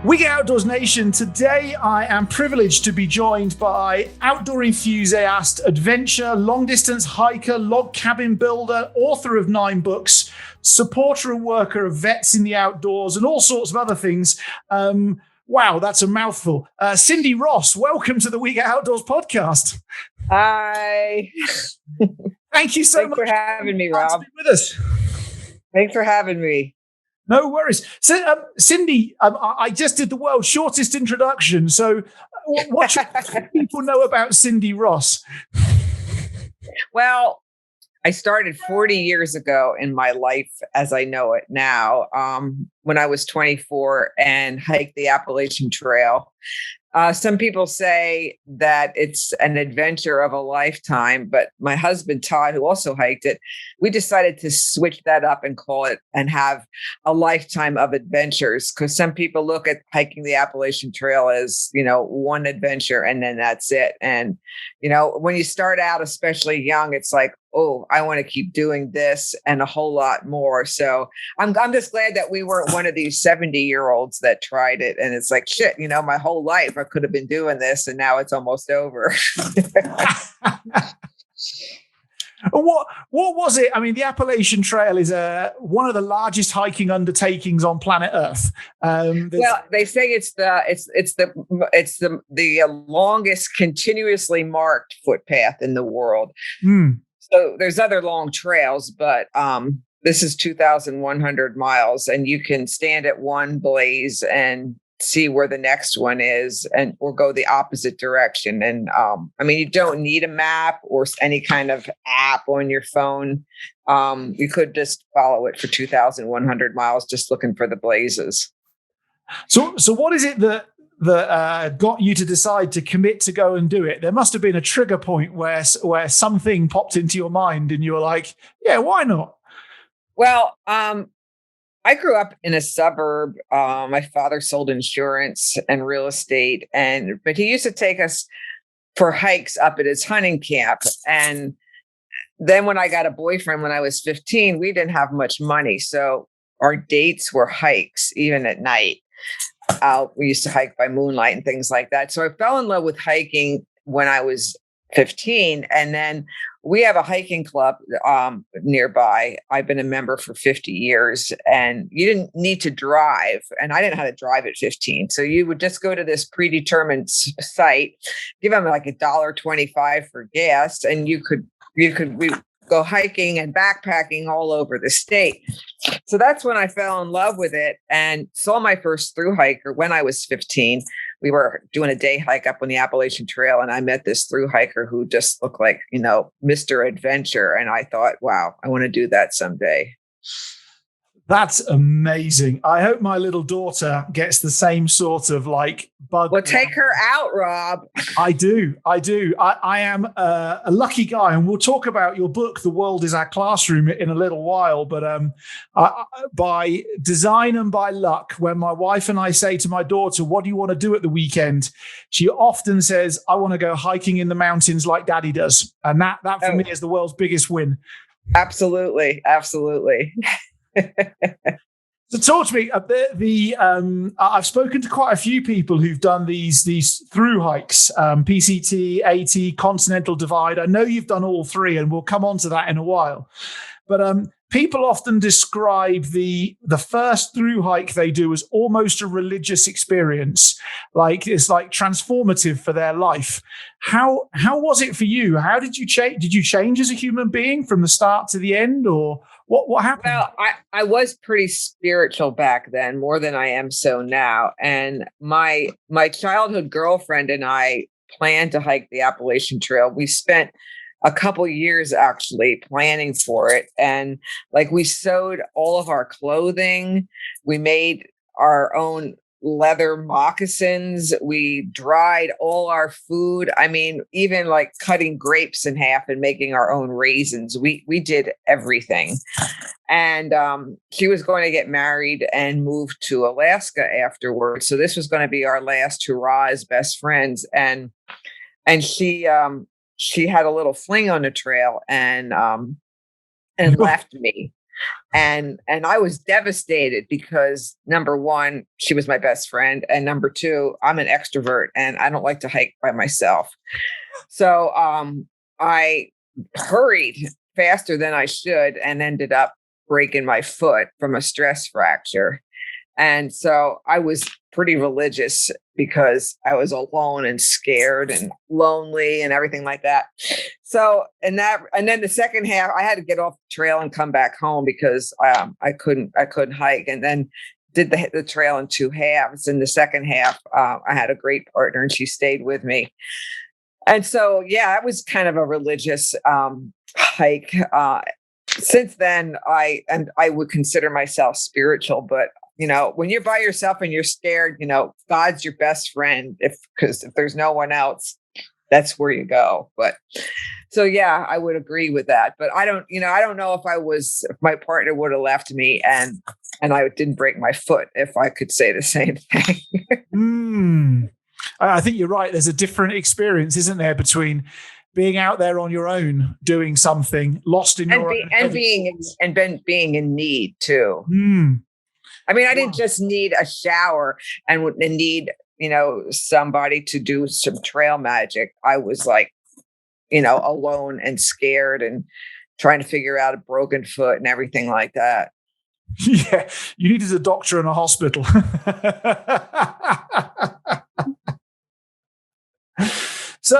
We Get Outdoors Nation. Today I am privileged to be joined by outdoor enthusiast, adventure, long-distance hiker, log cabin builder, author of 9 books, supporter and worker of vets in the outdoors, and all sorts of other things. Wow, that's a mouthful. Cindy Ross, welcome to the We Get Outdoors podcast. Hi. Thank you so Thanks much for having me, Rob. to be with us. Thanks for having me. No worries. So, Cindy, I just did the world's shortest introduction. So what should people know about Cindy Ross? Well, I started 40 years ago in my life as I know it now, when I was 24 and hiked the Appalachian Trail. Some people say that it's an adventure of a lifetime, but my husband, Todd, who also hiked it, we decided to switch that up and call it and have a lifetime of adventures. Because some people look at hiking the Appalachian Trail as, one adventure and then that's it. And, when you start out, especially young, it's like, oh, I want to keep doing this and a whole lot more. So I'm just glad that we weren't one of these 70-year-olds that tried it. And it's like, shit, my whole life I could have been doing this and now it's almost over. What was it? I mean, the Appalachian Trail is one of the largest hiking undertakings on planet Earth. Well, they say it's the longest continuously marked footpath in the world. So there's other long trails, but this is 2,100 miles, and you can stand at one blaze and see where the next one is, or go the opposite direction. And you don't need a map or any kind of app on your phone. You could just follow it for 2,100 miles, just looking for the blazes. So what is it that got you to decide to commit to go and do it? There must have been a trigger point where something popped into your mind and you were like, yeah, why not? Well, I grew up in a suburb. My father sold insurance and real estate, but he used to take us for hikes up at his hunting camp. And then when I got a boyfriend when I was 15, we didn't have much money. So our dates were hikes, even at night. We used to hike by moonlight and things like that. So I fell in love with hiking when I was 15. And then we have a hiking club nearby. I've been a member for 50 years, and you didn't need to drive. And I didn't know how to drive at 15. So you would just go to this predetermined site, give them like $1.25 for gas, and we go hiking and backpacking all over the state. So that's when I fell in love with it and saw my first thru hiker when I was 15. We were doing a day hike up on the Appalachian Trail, and I met this thru hiker who just looked like, Mr. Adventure. And I thought, wow, I want to do that someday. That's amazing. I hope my little daughter gets the same sort of bug. Well, take her out, Rob. I do. I am a lucky guy, and we'll talk about your book, The World is Our Classroom, in a little while. But by design and by luck, when my wife and I say to my daughter, what do you want to do at the weekend? She often says, I want to go hiking in the mountains like Daddy does. And that for me is the world's biggest win. Absolutely. So talk to me. I've spoken to quite a few people who've done these through hikes, PCT, AT, Continental Divide. I know you've done all 3, and we'll come on to that in a while. But people often describe the first through hike they do as almost a religious experience, like it's like transformative for their life. How was it for you? How did you change? Did you change as a human being from the start to the end, or what happened? Well, I was pretty spiritual back then, more than I am so now. And my childhood girlfriend and I planned to hike the Appalachian Trail. We spent a couple years actually planning for it. And we sewed all of our clothing. We made our own leather moccasins. We dried all our food. I mean, even cutting grapes in half and making our own raisins. We did everything. And she was going to get married and move to Alaska afterwards. So this was going to be our last hurrah as best friends. And she had a little fling on the trail and left me. And I was devastated because number one, she was my best friend, and number two, I'm an extrovert and I don't like to hike by myself. So I hurried faster than I should and ended up breaking my foot from a stress fracture. And so I was pretty religious because I was alone and scared and lonely and everything like that. So, and then the second half, I had to get off the trail and come back home because I couldn't hike. And then did the trail in two halves. In the second half, I had a great partner and she stayed with me. And so, yeah, it was kind of a religious hike. Since then, I would consider myself spiritual, but when you're by yourself and you're scared, God's your best friend. Because if there's no one else, that's where you go. But so, yeah, I would agree with that. But I don't know if my partner would have left me and I didn't break my foot, if I could say the same thing. I think you're right. There's a different experience, isn't there, between being out there on your own, doing something, lost in your own, being in need too. I mean, I didn't just need a shower and need, somebody to do some trail magic. I was like, alone and scared and trying to figure out a broken foot and everything like that. Yeah, you needed a doctor and a hospital. So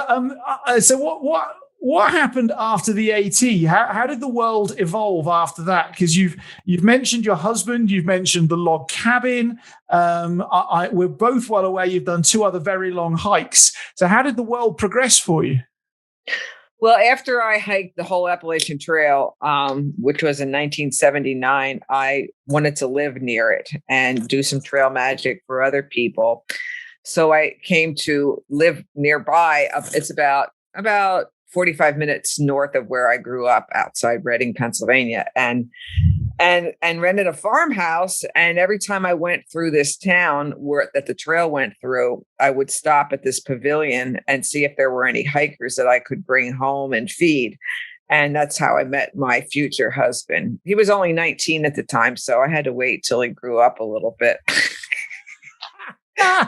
what happened after the AT? How did the world evolve after that? Because you've mentioned your husband, you've mentioned the log cabin. We're both well aware you've done two other very long hikes. So how did the world progress for you? Well, after I hiked the whole Appalachian Trail, which was in 1979, I wanted to live near it and do some trail magic for other people. So I came to live nearby. It's about 45 minutes north of where I grew up, outside Reading, Pennsylvania, and rented a farmhouse. And every time I went through this town that the trail went through, I would stop at this pavilion and see if there were any hikers that I could bring home and feed. And that's how I met my future husband. He was only 19 at the time, so I had to wait till he grew up a little bit.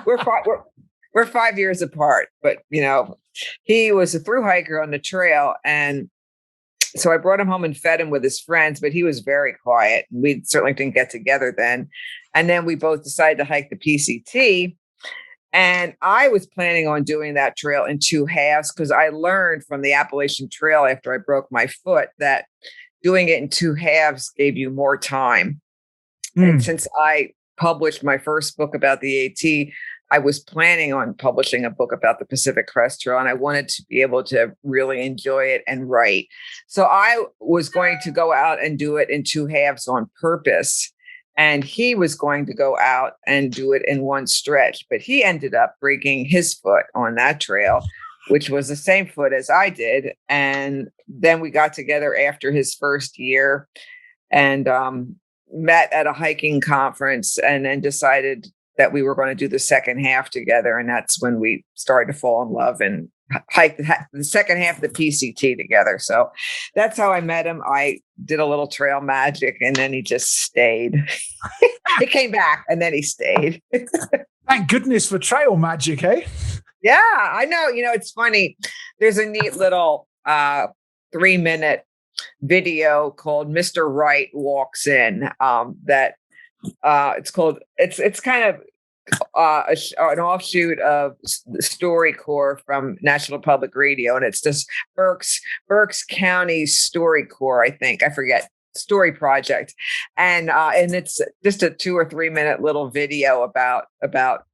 We're 5 years apart, but he was a thru hiker on the trail, and so I brought him home and fed him with his friends. But he was very quiet, and we certainly didn't get together then. And then we both decided to hike the PCT, and I was planning on doing that trail in two halves because I learned from the Appalachian Trail after I broke my foot that doing it in two halves gave you more time. And since I published my first book about the AT, I was planning on publishing a book about the Pacific Crest Trail, and I wanted to be able to really enjoy it and write. So I was going to go out and do it in two halves on purpose. And he was going to go out and do it in one stretch, but he ended up breaking his foot on that trail, which was the same foot as I did. And then we got together after his first year and met at a hiking conference, and then decided that we were going to do the second half together. And that's when we started to fall in love and hike the second half of the PCT together. So that's how I met him. I did a little trail magic, and then he just stayed. He came back and then he stayed. Thank goodness for trail magic, eh? Yeah, I know. It's funny. There's a neat little 3-minute video called Mr. Wright Walks In that it's kind of an offshoot of StoryCorps from National Public Radio, and it's just Berks County StoryCorps, I think. I forget. Story Project, and it's just a 2 or 3 minute little video about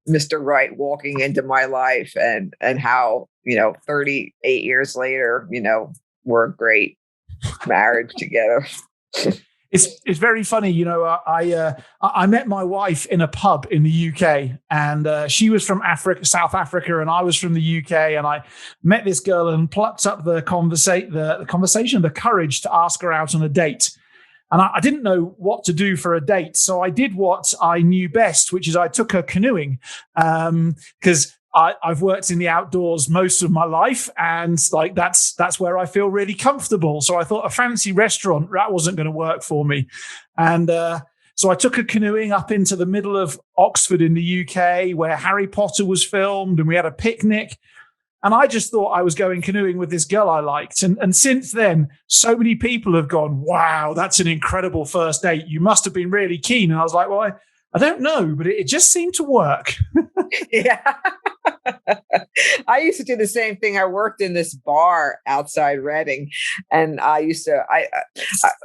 Mr. Wright walking into my life and how 38 years later we're a great marriage together. It's very funny, I met my wife in a pub in the UK, and she was from South Africa, and I was from the UK, and I met this girl and plucked up the courage to ask her out on a date. And I didn't know what to do for a date, so I did what I knew best, which is I took her canoeing, because I've worked in the outdoors most of my life, and like that's where I feel really comfortable. So I thought a fancy restaurant, that wasn't going to work for me, and so I took a canoeing up into the middle of Oxford in the UK, where Harry Potter was filmed, and we had a picnic. And I just thought I was going canoeing with this girl I liked. And since then, so many people have gone, wow, that's an incredible first date. You must have been really keen. And I was like, well, I don't know, but it just seemed to work. Yeah. I used to do the same thing. I worked in this bar outside Reading, and I used to,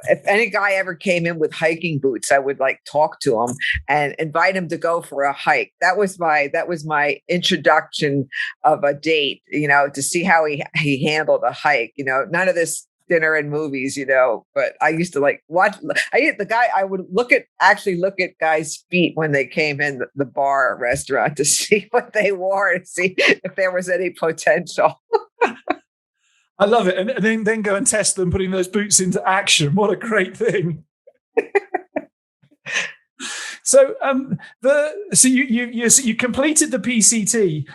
if any guy ever came in with hiking boots, I would like talk to him and invite him to go for a hike. That was my introduction of a date, to see how he handled a hike, none of this dinner and movies, but I used to like watch. I would actually look at guys' feet when they came in the bar or restaurant to see what they wore, to see if there was any potential. I love it. And then go and test them putting those boots into action. What a great thing. So you completed the PCT,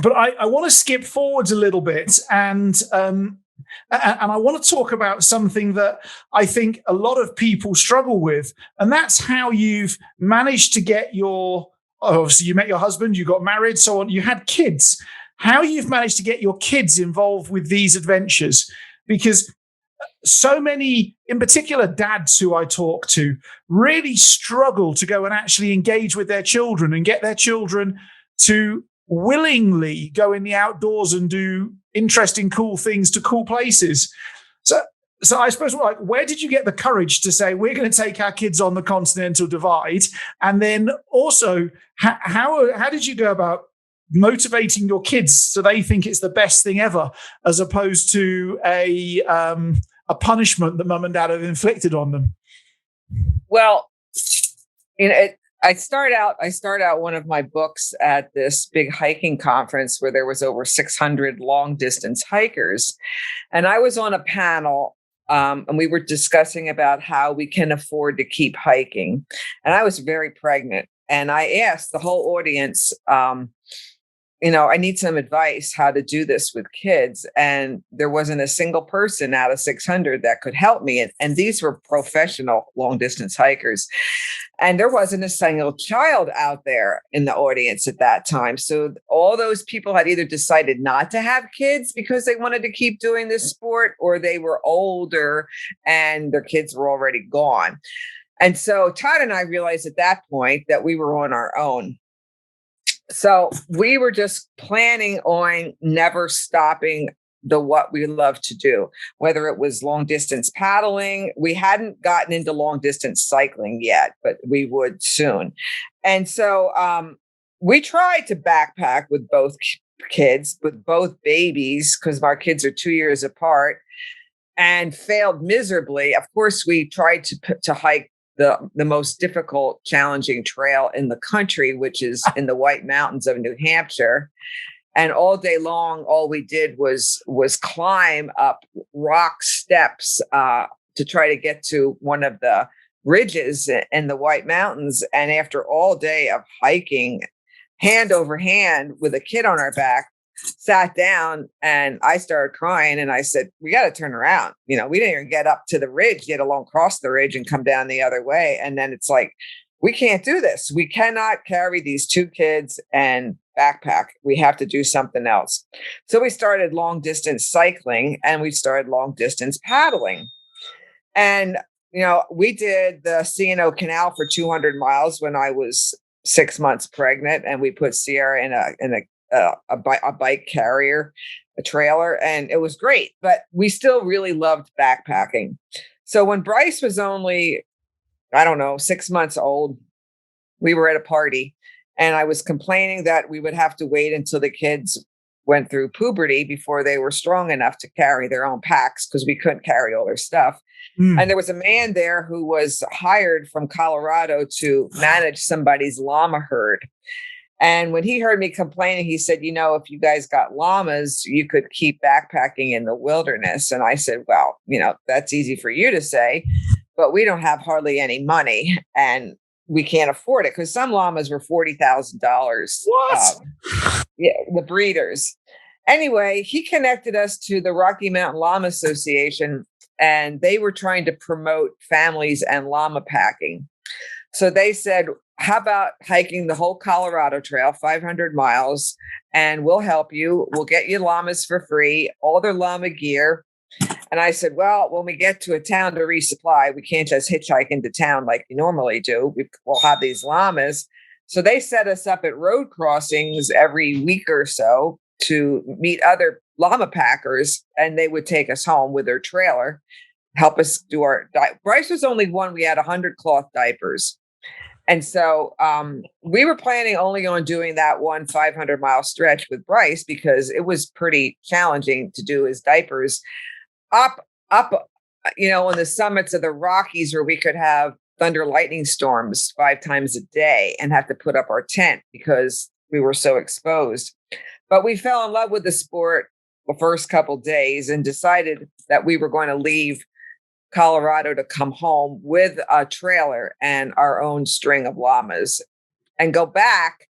but I want to skip forwards a little bit and I want to talk about something that I think a lot of people struggle with, and that's how you've managed to get obviously you met your husband, you got married, so on, you had kids. How you've managed to get your kids involved with these adventures, because so many, in particular dads who I talk to, really struggle to go and actually engage with their children and get their children to willingly go in the outdoors and do interesting, cool things to cool places. So I suppose, where did you get the courage to say we're going to take our kids on the Continental Divide? And then also, how did you go about motivating your kids so they think it's the best thing ever, as opposed to a punishment that mum and dad have inflicted on them? Well, I start out one of my books at this big hiking conference where there was over 600 long distance hikers. And I was on a panel and we were discussing about how we can afford to keep hiking. And I was very pregnant. And I asked the whole audience, I need some advice how to do this with kids. And there wasn't a single person out of 600 that could help me. And these were professional long distance hikers. And there wasn't a single child out there in the audience at that time. So all those people had either decided not to have kids because they wanted to keep doing this sport, or they were older and their kids were already gone. And so Todd and I realized at that point that we were on our own. So we were just planning on never stopping what we love to do, whether it was long distance paddling. We hadn't gotten into long distance cycling yet, but we would soon. And so we tried to backpack with both kids, with both babies, because our kids are 2 years apart, and failed miserably. Of course, we tried to hike the most difficult, challenging trail in the country, which is in the White Mountains of New Hampshire. And all day long, all we did was climb up rock steps to try to get to one of the ridges in the White Mountains. And after all day of hiking, hand over hand with a kid on our back, sat down and I started crying. And I said, we got to turn around. We didn't even get up to the ridge, yet alone cross the ridge and come down the other way. And then it's like, we can't do this. We cannot carry these two kids and backpack. We have to do something else. So we started long distance cycling and we started long distance paddling. And, we did the C&O Canal for 200 miles when I was 6 months pregnant. And we put Sierra in a bike carrier, a trailer, and it was great. But we still really loved backpacking. So when Bryce was only, 6 months old, we were at a party and I was complaining that we would have to wait until the kids went through puberty before they were strong enough to carry their own packs, because we couldn't carry all their stuff. And there was a man there who was hired from Colorado to manage somebody's llama herd. And when he heard me complaining, he said, if you guys got llamas, you could keep backpacking in the wilderness. And I said, well, that's easy for you to say, but we don't have hardly any money. And we can't afford it because some llamas were $40,000. What? Yeah, the breeders. Anyway, he connected us to the Rocky Mountain Llama Association, and they were trying to promote families and llama packing. So they said, how about hiking the whole Colorado Trail, 500 miles, and we'll help you. We'll get you llamas for free, all their llama gear. And I said, well, when we get to a town to resupply, we can't just hitchhike into town like we normally do. We'll have these llamas. So they set us up at road crossings every week or so to meet other llama packers, and they would take us home with their trailer, help us do our Bryce was only one. We had 100 cloth diapers. And so we were planning only on doing that one 500-mile stretch with Bryce because it was pretty challenging to do his diapers up, on the summits of the Rockies where we could have thunder lightning storms 5 times a day and have to put up our tent because we were so exposed. But we fell in love with the sport the first couple of days and decided that we were going to leave Colorado to come home with a trailer and our own string of llamas and go back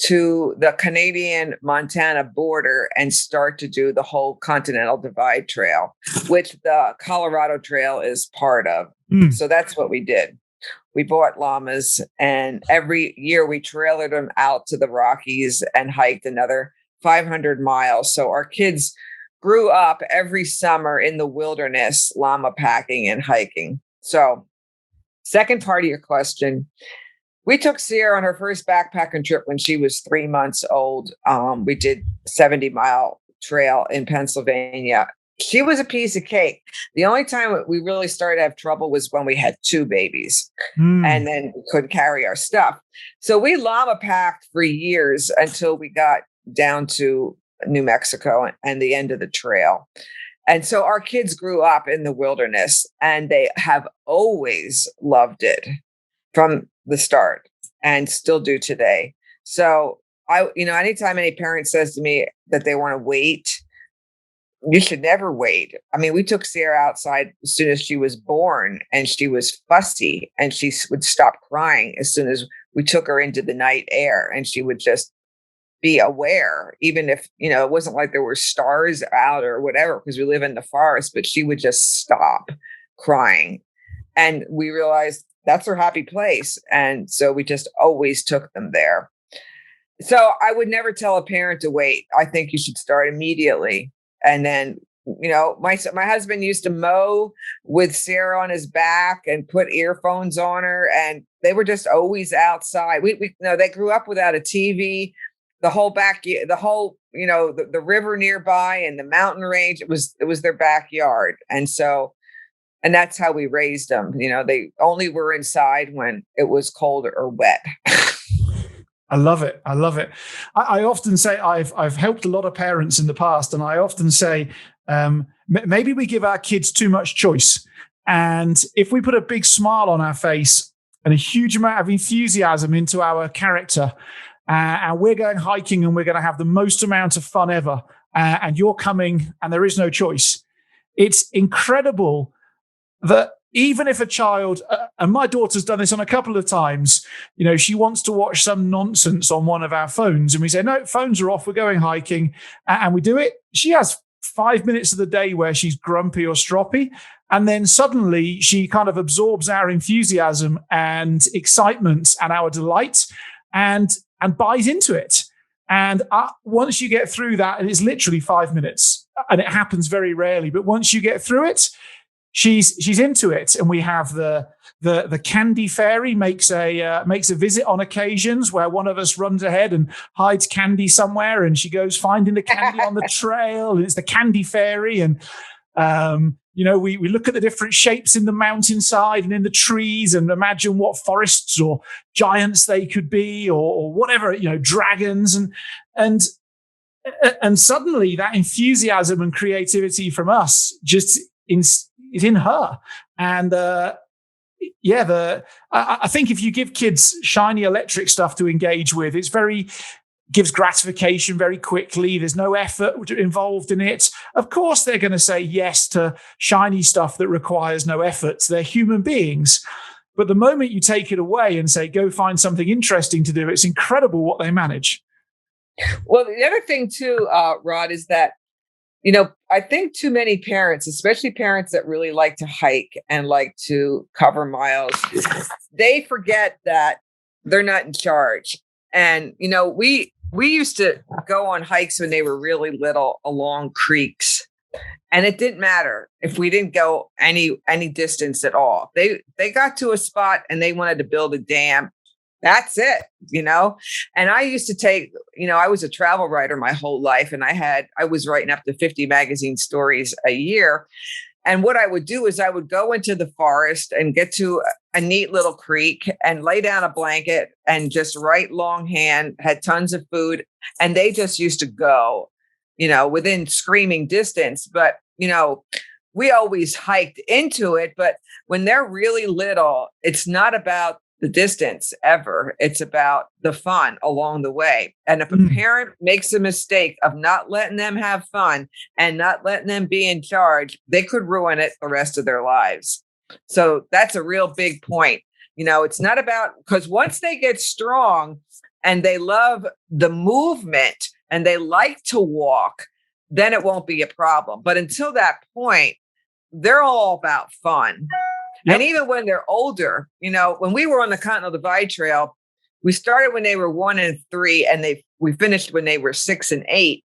to the Canadian-Montana border and start to do the whole Continental Divide Trail, which the Colorado Trail is part of. So that's what we did. We bought llamas, and every year we trailered them out to the Rockies and hiked another 500 miles. So our kids grew up every summer in the wilderness, llama packing and hiking. So second part of your question, we took Sierra on her first backpacking trip when she was 3 months old. We did 70-mile trail in Pennsylvania. She was a piece of cake. The only time we really started to have trouble was when we had 2 babies and then we couldn't carry our stuff. So we llama packed for years until we got down to New Mexico and the end of the trail. And so our kids grew up in the wilderness and they have always loved it from the start and still do today. So anytime any parent says to me that they want to wait, you should never wait. I mean, we took Sierra outside as soon as she was born and she was fussy and she would stop crying as soon as we took her into the night air, and she would just be aware, even if, it wasn't like there were stars out or whatever, because we live in the forest, but she would just stop crying. And we realized that's her happy place. And so we just always took them there. So I would never tell a parent to wait. I think you should start immediately. And then, my husband used to mow with Sarah on his back and put earphones on her, and they were just always outside. They grew up without a TV. The whole the river nearby and the mountain range, it was their backyard. And that's how we raised them. They only were inside when it was cold or wet. I love it. I often say I've helped a lot of parents in the past, and I often say maybe we give our kids too much choice. And if we put a big smile on our face and a huge amount of enthusiasm into our character, and we're going hiking and we're going to have the most amount of fun ever, and you're coming and there is no choice, it's incredible that even if a child, and my daughter's done this on a couple of times, she wants to watch some nonsense on one of our phones, and we say, no, phones are off, we're going hiking, and we do it. She has 5 minutes of the day where she's grumpy or stroppy, and then suddenly she kind of absorbs our enthusiasm and excitement and our delight and buys into it. And once you get through that, and it's literally 5 minutes, and it happens very rarely, but once you get through it, she's into it. And we have the candy fairy makes a visit on occasions where one of us runs ahead and hides candy somewhere, and she goes finding the candy on the trail, and it's the candy fairy. And we look at the different shapes in the mountainside and in the trees and imagine what forests or giants they could be, or whatever, dragons, and suddenly that enthusiasm and creativity from us just is in her. And I think if you give kids shiny electric stuff to engage with, gives gratification very quickly. There's no effort involved in it. Of course, they're going to say yes to shiny stuff that requires no effort. They're human beings. But the moment you take it away and say, go find something interesting to do, it's incredible what they manage. Well, the other thing too, Rod, is that, I think too many parents, especially parents that really like to hike and like to cover miles, they forget that they're not in charge. And, we used to go on hikes when they were really little along creeks. And it didn't matter if we didn't go any distance at all. They got to a spot and they wanted to build a dam. That's it, And I used to take, I was a travel writer my whole life, and I was writing up to 50 magazine stories a year. And what I would do is I would go into the forest and get to a neat little creek and lay down a blanket and just write longhand, had tons of food. And they just used to go, within screaming distance. But, we always hiked into it. But when they're really little, it's not about the distance ever. It's about the fun along the way. And if a parent makes a mistake of not letting them have fun and not letting them be in charge, they could ruin it the rest of their lives. So that's a real big point. It's not about, because once they get strong and they love the movement and they like to walk, then it won't be a problem. But until that point, they're all about fun. Yep. And even when they're older, when we were on the Continental Divide Trail, we started when they were 1 and 3, and we finished when they were 6 and 8.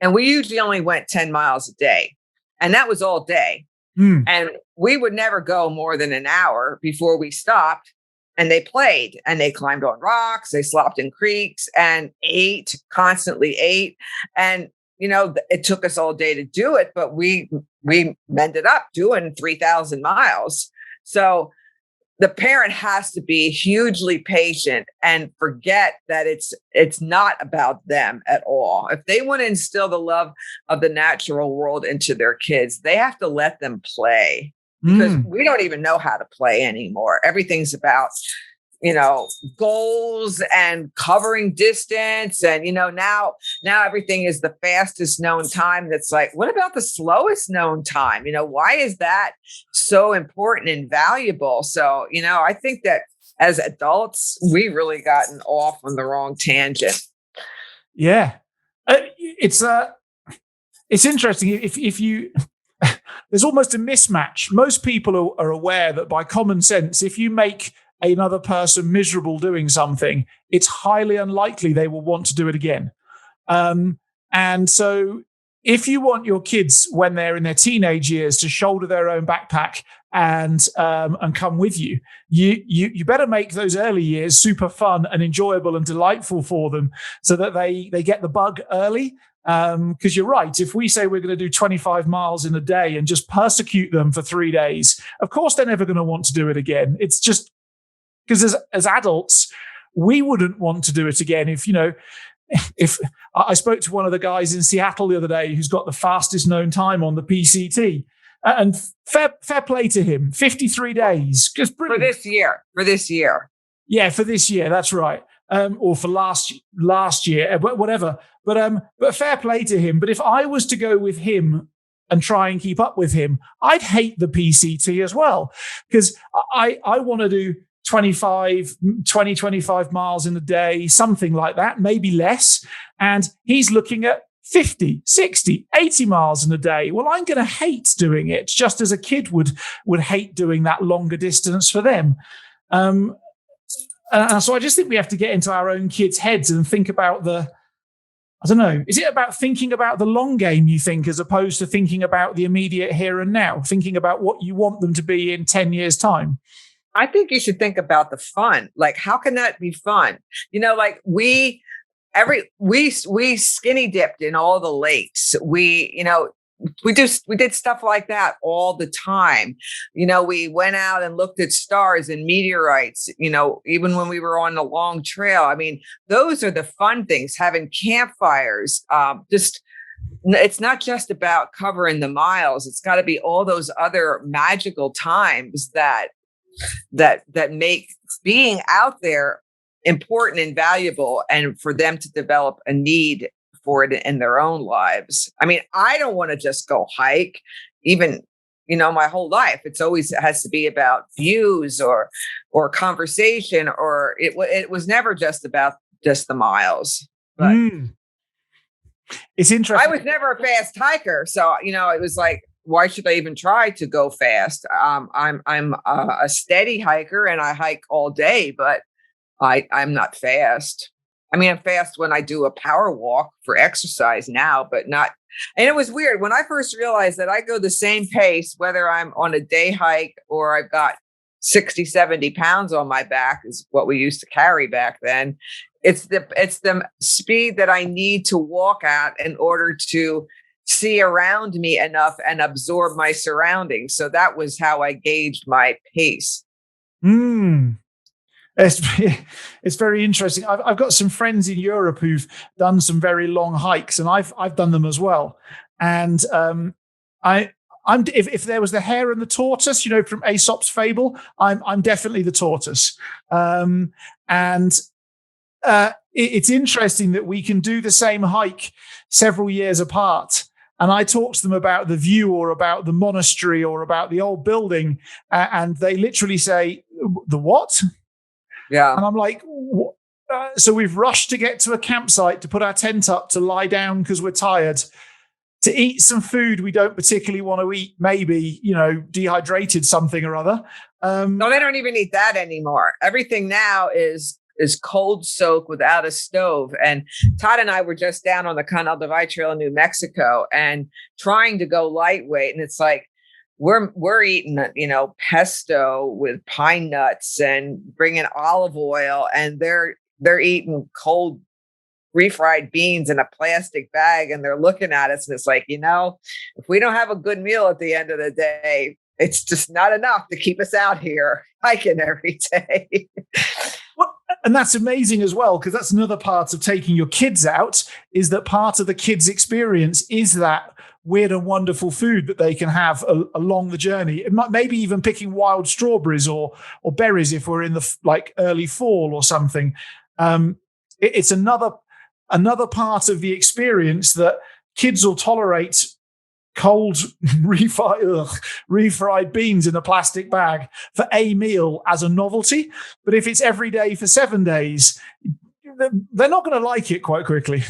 And we usually only went 10 miles a day. And that was all day. And we would never go more than an hour before we stopped. And they played and they climbed on rocks. They slopped in creeks and constantly ate. And, it took us all day to do it, but we ended up doing 3,000 miles. So the parent has to be hugely patient and forget that it's not about them at all. If they want to instill the love of the natural world into their kids, they have to let them play, because we don't even know how to play anymore. Everything's about, goals and covering distance. And, now everything is the fastest known time. That's like, what about the slowest known time? Why is that so important and valuable? So, I think that as adults, we really gotten off on the wrong tangent. Yeah. It's interesting. If you, there's almost a mismatch. Most people are aware that by common sense, if you make another person miserable doing something, it's highly unlikely they will want to do it again. And so if you want your kids when they're in their teenage years to shoulder their own backpack and come with you, you better make those early years super fun and enjoyable and delightful for them, so that they get the bug early. Because you're right, if we say we're going to do 25 miles in a day and just persecute them for 3 days, of course they're never going to want to do it again. It's just because as adults, we wouldn't want to do it again. If I spoke to one of the guys in Seattle the other day who's got the fastest known time on the PCT, and fair play to him, 53 days. For this year. Yeah, for this year, that's right. Or for last year, whatever. But fair play to him. But if I was to go with him and try and keep up with him, I'd hate the PCT as well, because I want to do 25 miles in a day, something like that, maybe less. And he's looking at 50, 60, 80 miles in a day. Well, I'm going to hate doing it, just as a kid would hate doing that longer distance for them. So I just think we have to get into our own kids' heads and think about I don't know, is it about thinking about the long game, you think, as opposed to thinking about the immediate here and now, thinking about what you want them to be in 10 years' time? I think you should think about the fun. Like, how can that be fun? Like we skinny dipped in all the lakes. We did stuff like that all the time. We went out and looked at stars and meteorites, even when we were on the long trail. I mean, those are the fun things, having campfires, it's not just about covering the miles. It's got to be all those other magical times that make being out there important and valuable, and for them to develop a need for it in their own lives. I mean, I don't want to just go hike. Even my whole life. It's always has to be about views or conversation, or it was never just about just the miles. But it's interesting. I was never a fast hiker, so it was like, why should I even try to go fast? I'm a steady hiker and I hike all day, but I'm not fast. I mean, I'm fast when I do a power walk for exercise now, but not. And it was weird when I first realized that I go the same pace, whether I'm on a day hike or I've got 60, 70 pounds on my back is what we used to carry back then. It's the speed that I need to walk at in order to see around me enough and absorb my surroundings. So that was how I gauged my pace. It's very interesting. I've got some friends in Europe who've done some very long hikes, and I've done them as well. And if there was the hare and the tortoise, from Aesop's fable, I'm definitely the tortoise. It's interesting that we can do the same hike several years apart. And I talk to them about the view or about the monastery or about the old building. And they literally say, the what? Yeah. And I'm like, so we've rushed to get to a campsite to put our tent up, to lie down because we're tired, to eat some food we don't particularly want to eat, maybe, dehydrated something or other. No, they don't even eat that anymore. Everything now is cold soak without a stove. And Todd and I were just down on the Continental Divide Trail in New Mexico and trying to go lightweight. And it's like, we're eating, pesto with pine nuts and bringing olive oil, and they're eating cold refried beans in a plastic bag, and they're looking at us, and it's like, if we don't have a good meal at the end of the day, it's just not enough to keep us out here hiking every day. And that's amazing as well, because that's another part of taking your kids out, is that part of the kids' experience is that weird and wonderful food that they can have along the journey. It might, maybe even picking wild strawberries or berries if we're in the early fall or something. It's another part of the experience that kids will tolerate cold refried beans in a plastic bag for a meal as a novelty. But if it's every day for 7 days, they're not going to like it quite quickly.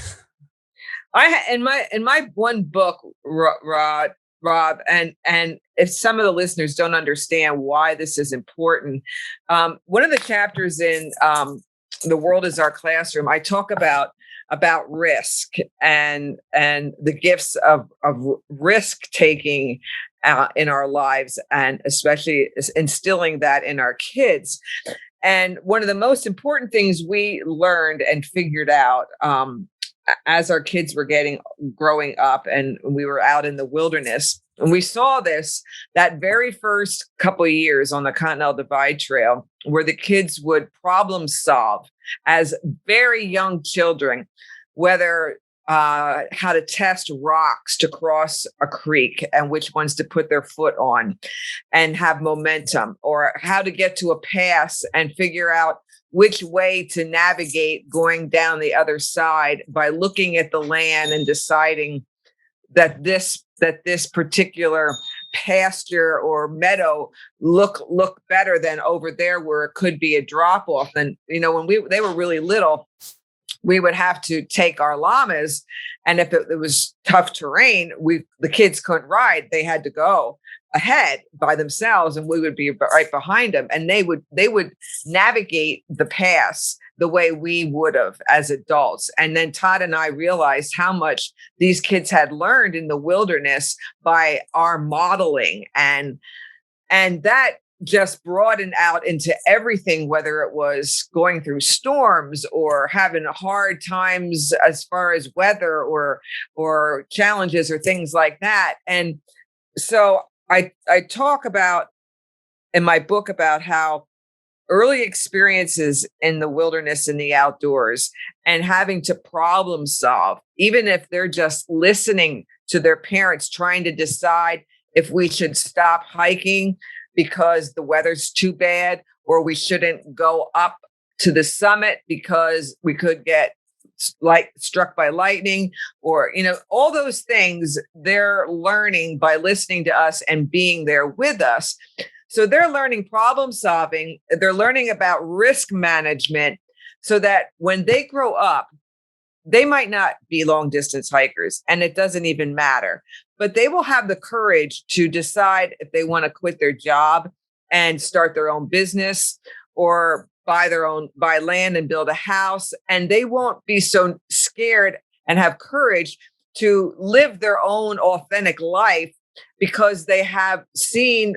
In my one book, Rob, and if some of the listeners don't understand why this is important, one of the chapters in The World is Our Classroom, I talk about risk and the gifts of risk taking in our lives, and especially instilling that in our kids. And one of the most important things we learned and figured out as our kids were growing up and we were out in the wilderness, and we saw that very first couple of years on the Continental Divide Trail, where the kids would problem solve as very young children, whether how to test rocks to cross a creek and which ones to put their foot on and have momentum, or how to get to a pass and figure out which way to navigate going down the other side by looking at the land and deciding that this particular pasture or meadow look better than over there where it could be a drop off. And when they were really little, we would have to take our llamas, and if it was tough terrain, the kids couldn't ride. They had to go ahead by themselves, and we would be right behind them, and they would navigate the pass the way we would have as adults. And then Todd and I realized how much these kids had learned in the wilderness by our modeling, and that just broadened out into everything, whether it was going through storms or having hard times as far as weather or challenges or things like that. And so I talk about in my book about how early experiences in the wilderness and the outdoors and having to problem solve, even if they're just listening to their parents, trying to decide if we should stop hiking because the weather's too bad, or we shouldn't go up to the summit because we could get like struck by lightning, or, all those things they're learning by listening to us and being there with us. So they're learning problem solving. They're learning about risk management so that when they grow up, they might not be long distance hikers, and it doesn't even matter, but they will have the courage to decide if they want to quit their job and start their own business, or buy land and build a house. And they won't be so scared and have courage to live their own authentic life because they have seen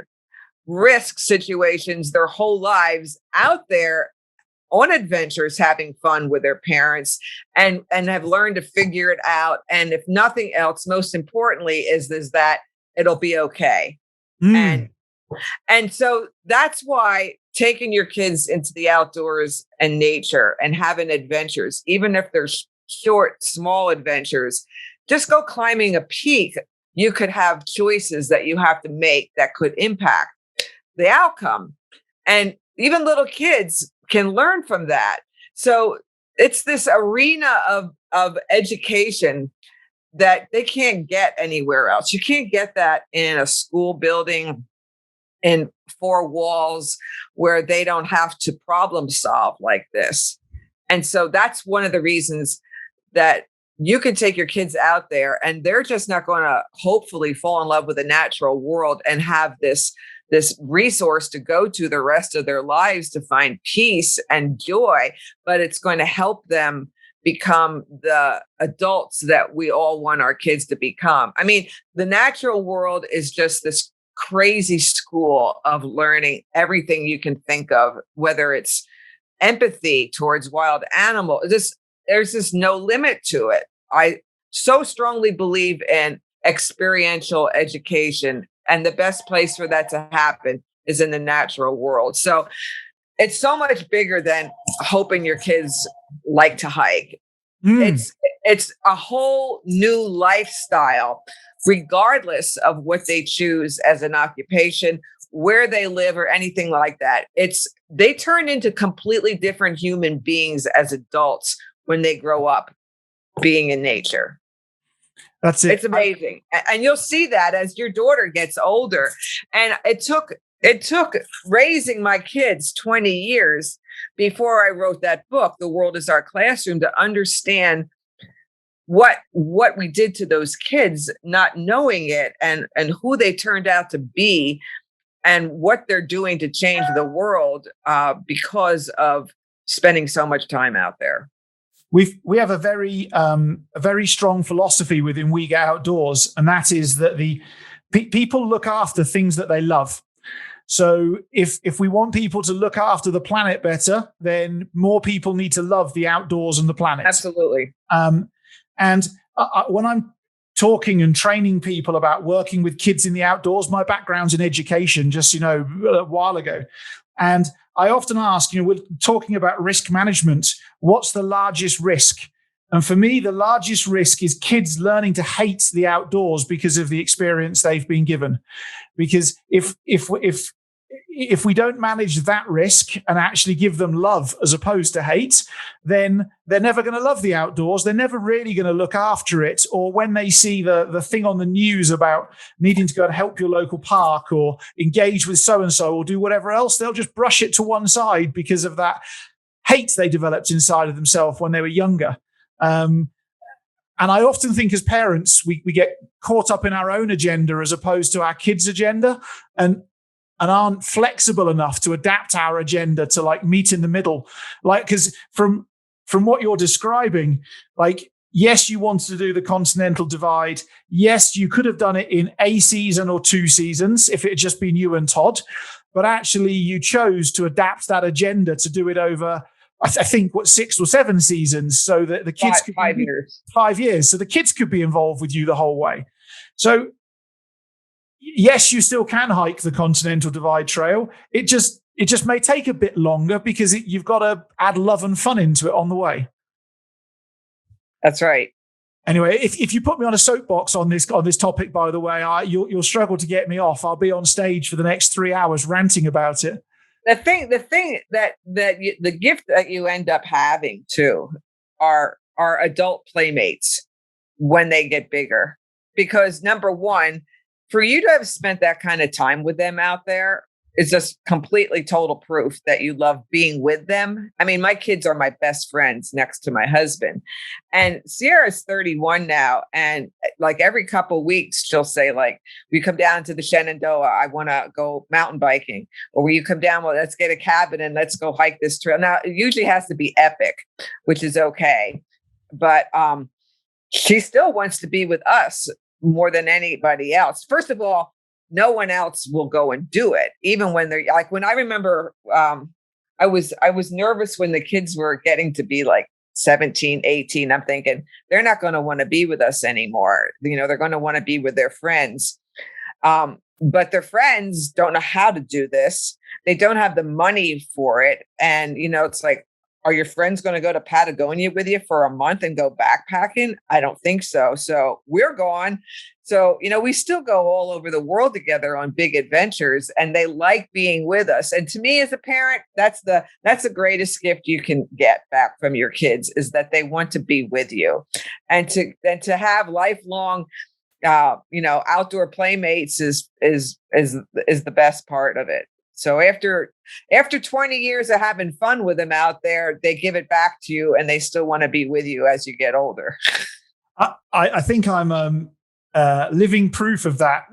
risk situations their whole lives out there on adventures, having fun with their parents, and have learned to figure it out. And if nothing else, most importantly is that it'll be okay. And so that's why taking your kids into the outdoors and nature and having adventures, even if they're short, small adventures, just go climbing a peak. You could have choices that you have to make that could impact the outcome. And even little kids can learn from that. So it's this arena of education that they can't get anywhere else. You can't get that in a school building in four walls where they don't have to problem solve like this. And so that's one of the reasons that you can take your kids out there and they're just not going to hopefully fall in love with the natural world and have this resource to go to the rest of their lives to find peace and joy, but it's going to help them become the adults that we all want our kids to become. I mean, the natural world is just this crazy school of learning everything you can think of, whether it's empathy towards wild animals. There's just no limit to it. I so strongly believe in experiential education, and the best place for that to happen is in the natural world. So it's so much bigger than hoping your kids like to hike. It's a whole new lifestyle, regardless of what they choose as an occupation, where they live, or anything like that. They turn into completely different human beings as adults when they grow up being in nature. That's it. It's amazing. And you'll see that as your daughter gets older. And it took raising my kids 20 years before I wrote that book, The World is Our Classroom, to understand what we did to those kids, not knowing it, and who they turned out to be, and what they're doing to change the world because of spending so much time out there. We have a very strong philosophy within We Get Outdoors, and that is that the people look after things that they love. So if we want people to look after the planet better, then more people need to love the outdoors and the planet. Absolutely. And when I'm talking and training people about working with kids in the outdoors, my background's in education, just a while ago, and I often ask, we're talking about risk management. What's the largest risk? And for me, the largest risk is kids learning to hate the outdoors because of the experience they've been given. Because if we don't manage that risk and actually give them love as opposed to hate, then they're never going to love the outdoors. They're never really going to look after it. Or when they see the thing on the news about needing to go and help your local park or engage with so-and-so or do whatever else, they'll just brush it to one side because of that hate they developed inside of themselves when they were younger. And I often think as parents, we get caught up in our own agenda as opposed to our kids' agenda, and aren't flexible enough to adapt our agenda to meet in the middle. Because from what you're describing, yes, you wanted to do the Continental Divide. Yes, you could have done it in a season or 2 seasons if it had just been you and Todd. But actually, you chose to adapt that agenda to do it over, I think, 6 or 7 seasons, so that the kids could 5 years. 5 years, so the kids could be involved with you the whole way. So yes, you still can hike the Continental Divide Trail. It just may take a bit longer because you've got to add love and fun into it on the way. That's right. Anyway, if you put me on a soapbox on this topic, by the way, you'll struggle to get me off. I'll be on stage for the next 3 hours ranting about it. The thing that the gift that you end up having too are our adult playmates when they get bigger. Because number one, for you to have spent that kind of time with them out there is just completely total proof that you love being with them. I mean, my kids are my best friends next to my husband. And Sierra's 31 now. And like every couple of weeks, she'll say, like, we come down to the Shenandoah, I want to go mountain biking. Or when you come down, well, let's get a cabin and let's go hike this trail. Now, it usually has to be epic, which is okay. But she still wants to be with us more than anybody else. First of all, no one else will go and do it, even when they're like, when I remember, I was nervous when the kids were getting to be like 17, 18. I'm thinking they're not going to want to be with us anymore. You know, they're going to want to be with their friends. But their friends don't know how to do this. They don't have the money for it. And, you know, it's like, are your friends going to go to Patagonia with you for a month and go backpacking? I don't think so. So we're gone. So, you know, we still go all over the world together on big adventures, and they like being with us. And to me as a parent, that's the greatest gift you can get back from your kids, is that they want to be with you, and to have lifelong, you know, outdoor playmates is the best part of it. So after 20 years of having fun with them out there, they give it back to you, and they still want to be with you as you get older. I think I'm living proof of that.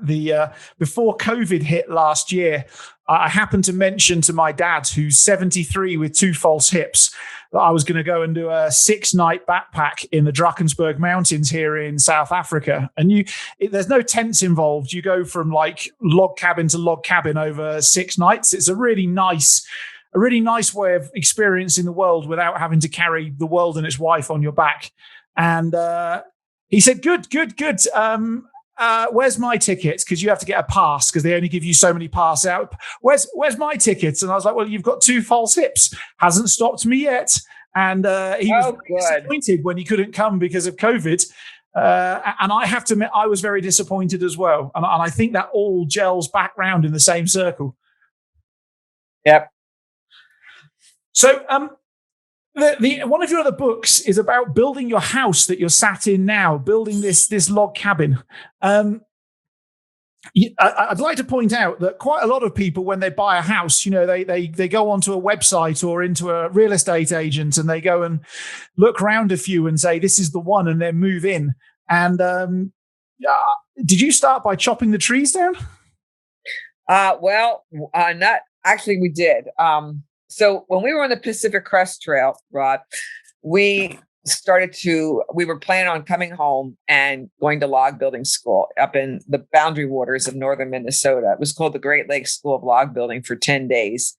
Before COVID hit last year, I happened to mention to my dad, who's 73 with 2 false hips, that I was going to go and do a 6-night backpack in the Drakensberg Mountains here in South Africa. And there's no tents involved. You go from like log cabin to log cabin over 6 nights. It's a really nice way of experiencing the world without having to carry the world and its wife on your back. And he said, good. Where's my tickets? Because you have to get a pass, because they only give you so many passes out. Where's my tickets? And I was like, well, you've got 2 false hips. Hasn't stopped me yet. And he was disappointed when he couldn't come because of COVID. And I have to admit, I was very disappointed as well. And I think that all gels back round in the same circle. Yep. So, one of your other books is about building your house that you're sat in now, building this log cabin. I'd like to point out that quite a lot of people, when they buy a house, you know, they go onto a website or into a real estate agent, and they go and look around a few and say, this is the one, and then move in. And did you start by chopping the trees down? Not actually, we did. So when we were on the Pacific Crest Trail, Rod, we were planning on coming home and going to log building school up in the boundary waters of northern Minnesota. It was called the Great Lakes School of Log Building for 10 days.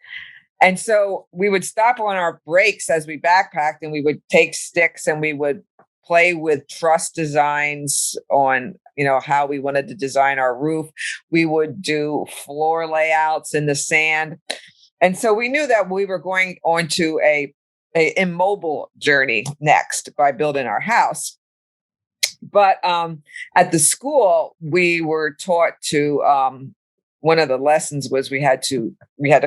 And so we would stop on our breaks as we backpacked, and we would take sticks and we would play with truss designs on, you know, how we wanted to design our roof. We would do floor layouts in the sand. And so we knew that we were going on to a immobile journey next by building our house. But at the school, we were taught to, one of the lessons was we had to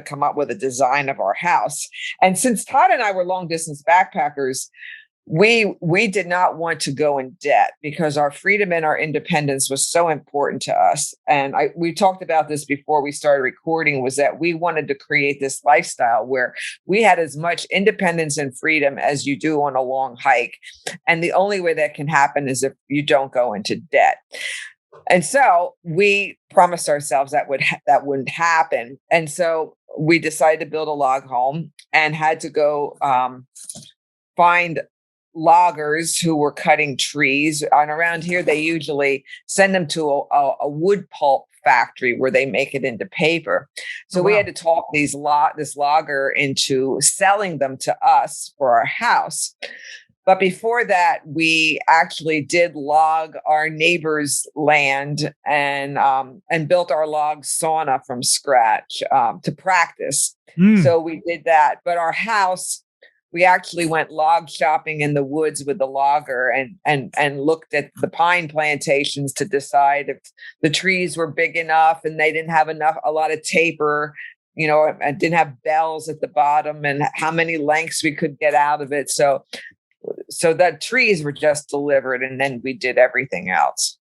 come up with a design of our house. And since Todd and I were long distance backpackers, we did not want to go in debt, because our freedom and our independence was so important to us. And we talked about this before we started recording, was that we wanted to create this lifestyle where we had as much independence and freedom as you do on a long hike. And the only way that can happen is if you don't go into debt. And so we promised ourselves that wouldn't happen. And so we decided to build a log home, and had to go find loggers who were cutting trees. And around here, they usually send them to a wood pulp factory where they make it into paper. So we had to talk this logger into selling them to us for our house. But before that, we actually did log our neighbor's land and built our log sauna from scratch to practice. So we did that. But our house, we actually went log shopping in the woods with the logger and looked at the pine plantations to decide if the trees were big enough and they didn't have a lot of taper, you know, and didn't have bells at the bottom, and how many lengths we could get out of it. So So that trees were just delivered, and then we did everything else.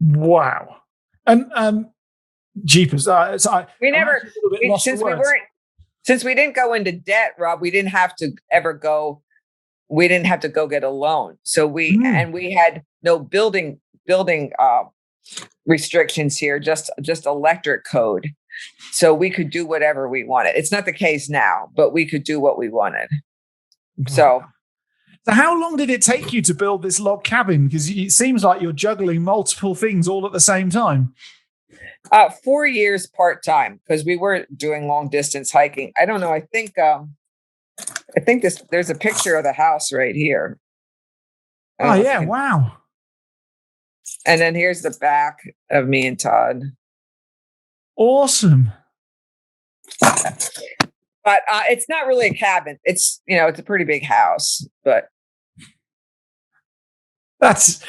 Wow. And jeepers. We never, since we didn't go into debt, Rob, we didn't have to ever go. We didn't have to go get a loan. So we had no building restrictions here, just electric code. So we could do whatever we wanted. It's not the case now, but we could do what we wanted. So how long did it take you to build this log cabin? Because it seems like you're juggling multiple things all at the same time. 4 years part-time, because we were doing long distance hiking. I don't know. I think there's a picture of the house right here. Oh yeah. Wow. And then here's the back of me and Todd. Awesome. But it's not really a cabin. It's, it's a pretty big house, but that's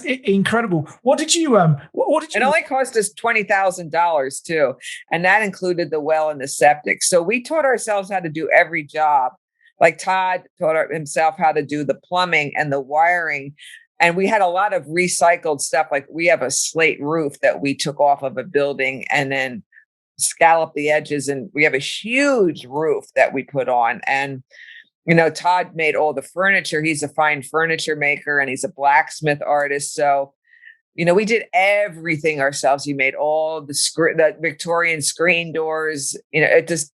incredible. What did you It only cost us $20,000 too, and that included the well and the septic. So we taught ourselves how to do every job. Like Todd taught himself how to do the plumbing and the wiring. And we had a lot of recycled stuff. Like we have a slate roof that we took off of a building and then scalloped the edges. And we have a huge roof that we put on. And, Todd made all the furniture. He's a fine furniture maker and he's a blacksmith artist. So, we did everything ourselves. He made all the Victorian screen doors. It just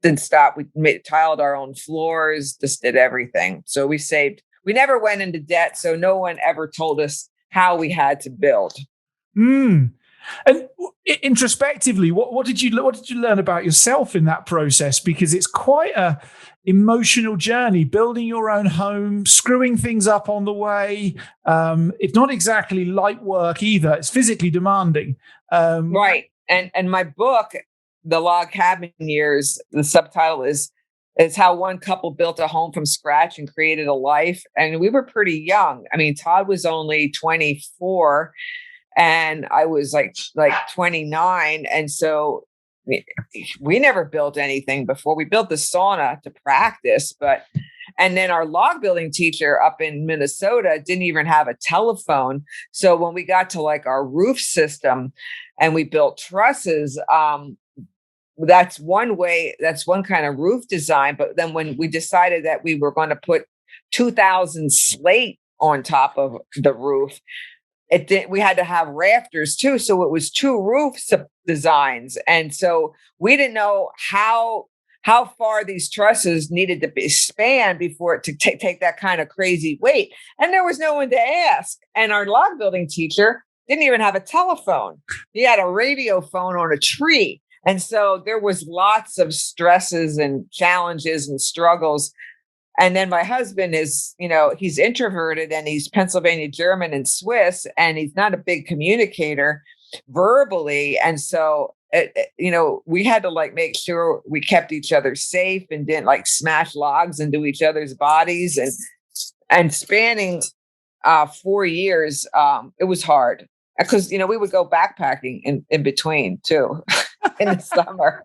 didn't stop. We tiled our own floors, just did everything. So we saved. We never went into debt, so no one ever told us how we had to build. And introspectively, what did you learn about yourself in that process? Because it's quite a emotional journey, building your own home, screwing things up on the way. It's not exactly light work either. It's physically demanding. Right. And my book, The Log Cabin Years, the subtitle is how one couple built a home from scratch and created a life. And we were pretty young. I mean, Todd was only 24 and I was like 29. And so we never built anything before. We built the sauna to practice, and then our log building teacher up in Minnesota didn't even have a telephone. So when we got to our roof system and we built trusses, that's one way, that's one kind of roof design. But then when we decided that we were going to put 2,000 slate on top of the roof, we had to have rafters too. So it was two roof designs. And so we didn't know how far these trusses needed to be spanned before it to take that kind of crazy weight. And there was no one to ask. And our log building teacher didn't even have a telephone. He had a radio phone on a tree. And so there was lots of stresses and challenges and struggles. And then my husband is, he's introverted and he's Pennsylvania German and Swiss, and he's not a big communicator verbally. And so, we had to make sure we kept each other safe and didn't smash logs into each other's bodies. And spanning 4 years, it was hard because, we would go backpacking in between too. In the summer.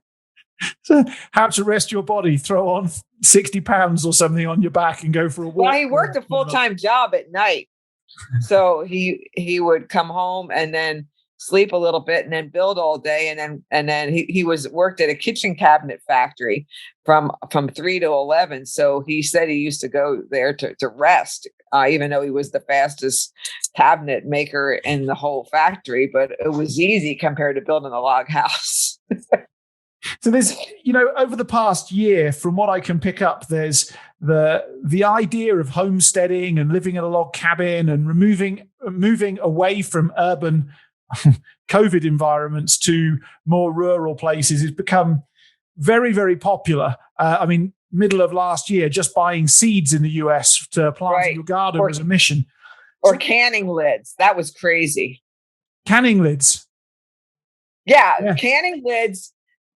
So how to rest your body, throw on 60 pounds or something on your back and go for a walk. Well, he worked a full-time job at night. So he would come home and then sleep a little bit and then build all day. And then he worked at a kitchen cabinet factory from 3 to 11. So he said he used to go there to rest, even though he was the fastest cabinet maker in the whole factory, but it was easy compared to building a log house. So there's, over the past year, from what I can pick up, there's the idea of homesteading and living in a log cabin and moving away from urban COVID environments to more rural places has become very, very popular. Middle of last year, just buying seeds in the US to plant in your garden was a mission. Or canning lids. That was crazy. Canning lids. Yeah. Canning lids,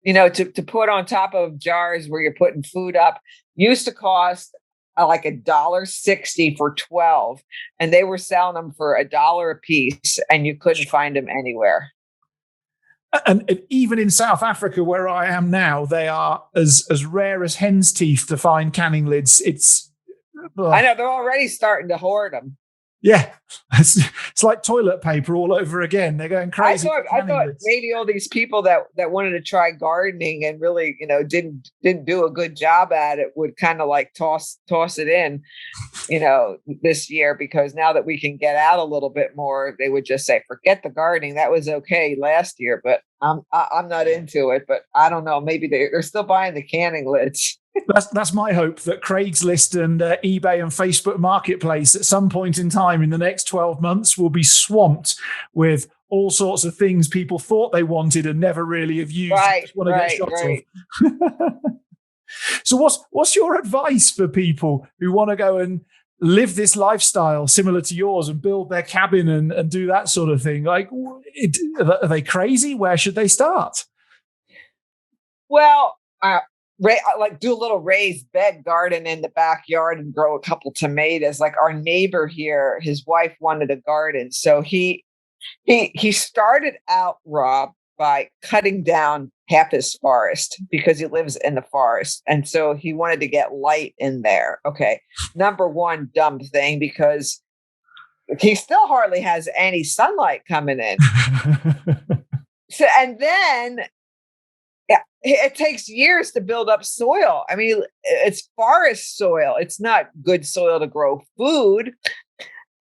to put on top of jars where you're putting food up used to cost like $1.60 for 12, and they were selling them for $1 a piece, and you couldn't find them anywhere. And even in South Africa, where I am now, they are as rare as hen's teeth to find canning lids. I know they're already starting to hoard them. Yeah, it's like toilet paper all over again. They're going crazy. I thought maybe all these people that wanted to try gardening and really, didn't do a good job at it would kind of like toss it in, this year, because now that we can get out a little bit more, they would just say, forget the gardening. That was okay last year, but I'm not into it. But I don't know. Maybe they're still buying the canning lids. That's my hope, that Craigslist and eBay and Facebook Marketplace at some point in time in the next 12 months will be swamped with all sorts of things people thought they wanted and never really have used. Right. So what's your advice for people who want to go and live this lifestyle similar to yours and build their cabin and do that sort of thing? Like, are they crazy? Where should they start? Well, like do a little raised bed garden in the backyard and grow a couple tomatoes. Like our neighbor here, his wife wanted a garden. So he started out, Rob, by cutting down half his forest because he lives in the forest. And so he wanted to get light in there. Okay. Number one dumb thing, because he still hardly has any sunlight coming in. So, and then it takes years to build up soil. I mean, it's forest soil. It's not good soil to grow food.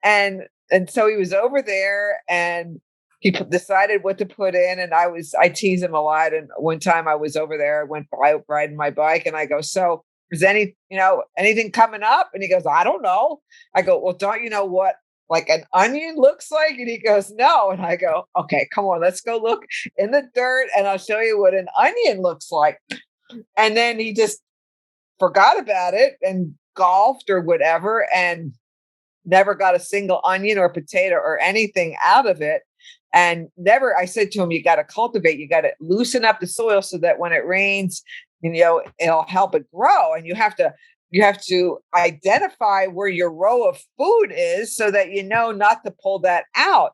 And so he was over there and he decided what to put in. And I tease him a lot. And one time I was over there, I went by riding my bike and I go, so is anything coming up? And he goes, I don't know. I go, well, don't you know what like an onion looks like? And he goes, no. And I go, okay, come on, let's go look in the dirt and I'll show you what an onion looks like. And then he just forgot about it and golfed or whatever and never got a single onion or potato or anything out of it. And I said to him, you got to cultivate, you got to loosen up the soil so that when it rains, it'll help it grow. And you have to identify where your row of food is so that you know not to pull that out.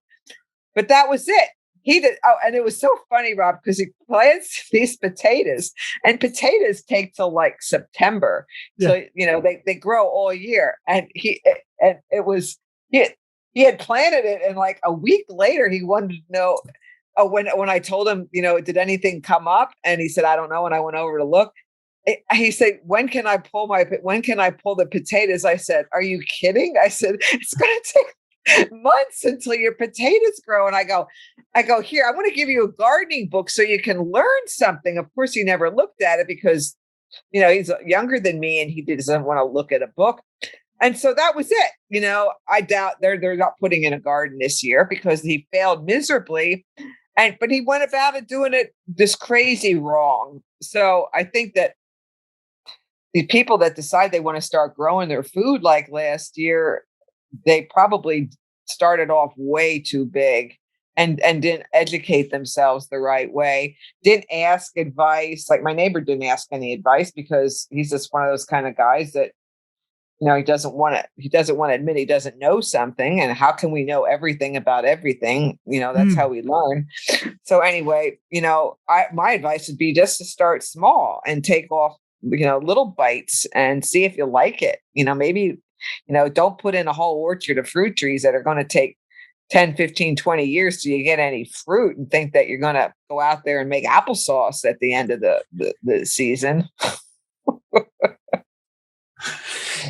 But that was it. He did. Oh, and it was so funny, Rob, because he plants these potatoes and potatoes take till like September. Yeah. So, they grow all year. And he had planted it. And like a week later, he wanted to know, when I told him, did anything come up? And he said, I don't know. And I went over to look. He said, when can I pull the potatoes? I said, are you kidding? I said, it's going to take months until your potatoes grow. And I go, here, I want to give you a gardening book so you can learn something. Of course, he never looked at it because, he's younger than me and he doesn't want to look at a book. And so that was it. I doubt they're not putting in a garden this year because he failed miserably. But he went about it doing it this crazy wrong. So I think that the people that decide they want to start growing their food like last year, they probably started off way too big and didn't educate themselves the right way, didn't ask advice. Like my neighbor didn't ask any advice because he's just one of those kind of guys that, he doesn't want to admit he doesn't know something. And how can we know everything about everything? That's how we learn. So anyway, my advice would be just to start small and take off, little bites and see if you like it. Maybe, don't put in a whole orchard of fruit trees that are going to take 10, 15, 20 years till you get any fruit and think that you're going to go out there and make applesauce at the end of the season.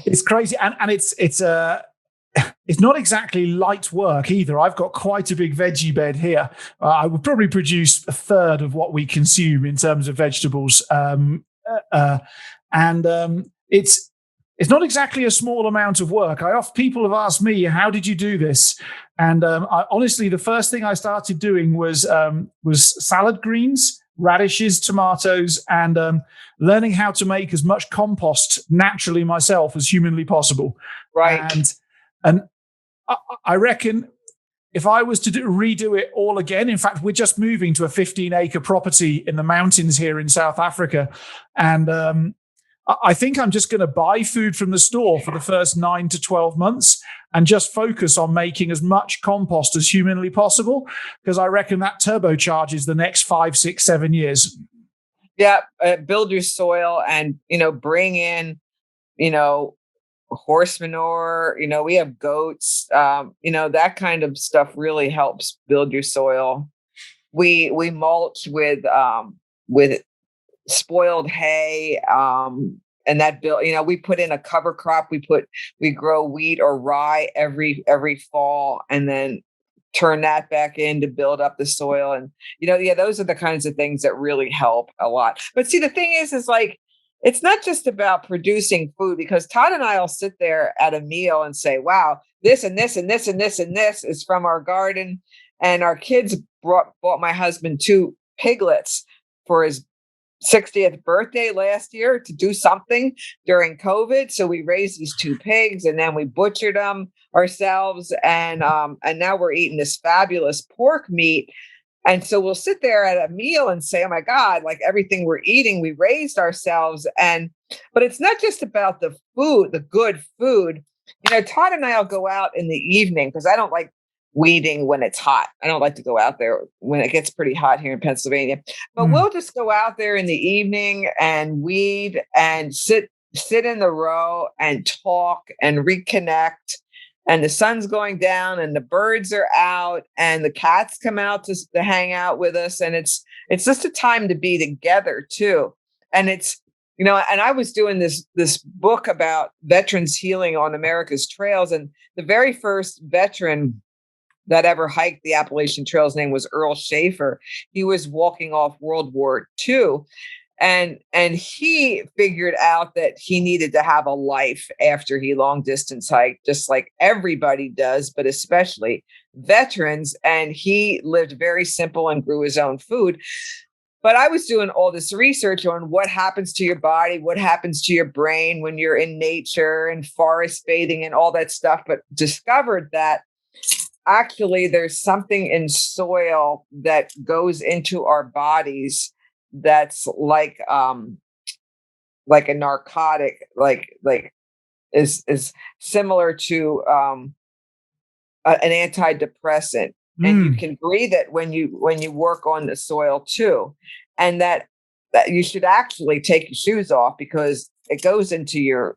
It's crazy. And it's not exactly light work either. I've got quite a big veggie bed here. I would probably produce a third of what we consume in terms of vegetables. It's not exactly a small amount of work. People have asked me, how did you do this? And honestly, the first thing I started doing was salad greens, radishes, tomatoes, and learning how to make as much compost naturally myself as humanly possible. Right. And I reckon if I was to redo it all again, in fact, we're just moving to a 15-acre property in the mountains here in South Africa. And I think I'm just going to buy food from the store for the first 9 to 12 months and just focus on making as much compost as humanly possible, because I reckon that turbocharges the next 5, 6, 7 years. Yeah. Build your soil and, bring in, horse manure. We have goats. That kind of stuff really helps build your soil. We mulch with spoiled hay. And that we put in a cover crop. We grow wheat or rye every fall, and then turn that back in to build up the soil. And those are the kinds of things that really help a lot. But see, the thing is like, it's not just about producing food, because Todd and I will sit there at a meal and say, wow, this and this and this and this and this is from our garden. And our kids bought my husband 2 piglets for his 60th birthday last year to do something during COVID. So we raised these 2 pigs, and then we butchered them ourselves. And now we're eating this fabulous pork meat. And so we'll sit there at a meal and say, oh my God, like everything we're eating, we raised ourselves. But it's not just about the food, the good food. Todd and I will go out in the evening, because I don't like weeding when it's hot. I don't like to go out there when it gets pretty hot here in Pennsylvania. But we'll just go out there in the evening and weed and sit in the row and talk and reconnect. And the sun's going down and the birds are out and the cats come out to hang out with us. And it's just a time to be together too. And it's, and I was doing this book about veterans healing on America's trails. And the very first veteran that ever hiked the Appalachian Trail's name was Earl Schaefer. He was walking off World War II. And he figured out that he needed to have a life after he long distance hiked, just like everybody does, but especially veterans. And he lived very simple and grew his own food. But I was doing all this research on what happens to your body, what happens to your brain when you're in nature and forest bathing and all that stuff, but discovered that actually there's something in soil that goes into our bodies that's like a narcotic, like is similar to an antidepressant. And you can breathe it when you work on the soil too. And that you should actually take your shoes off, because it goes into your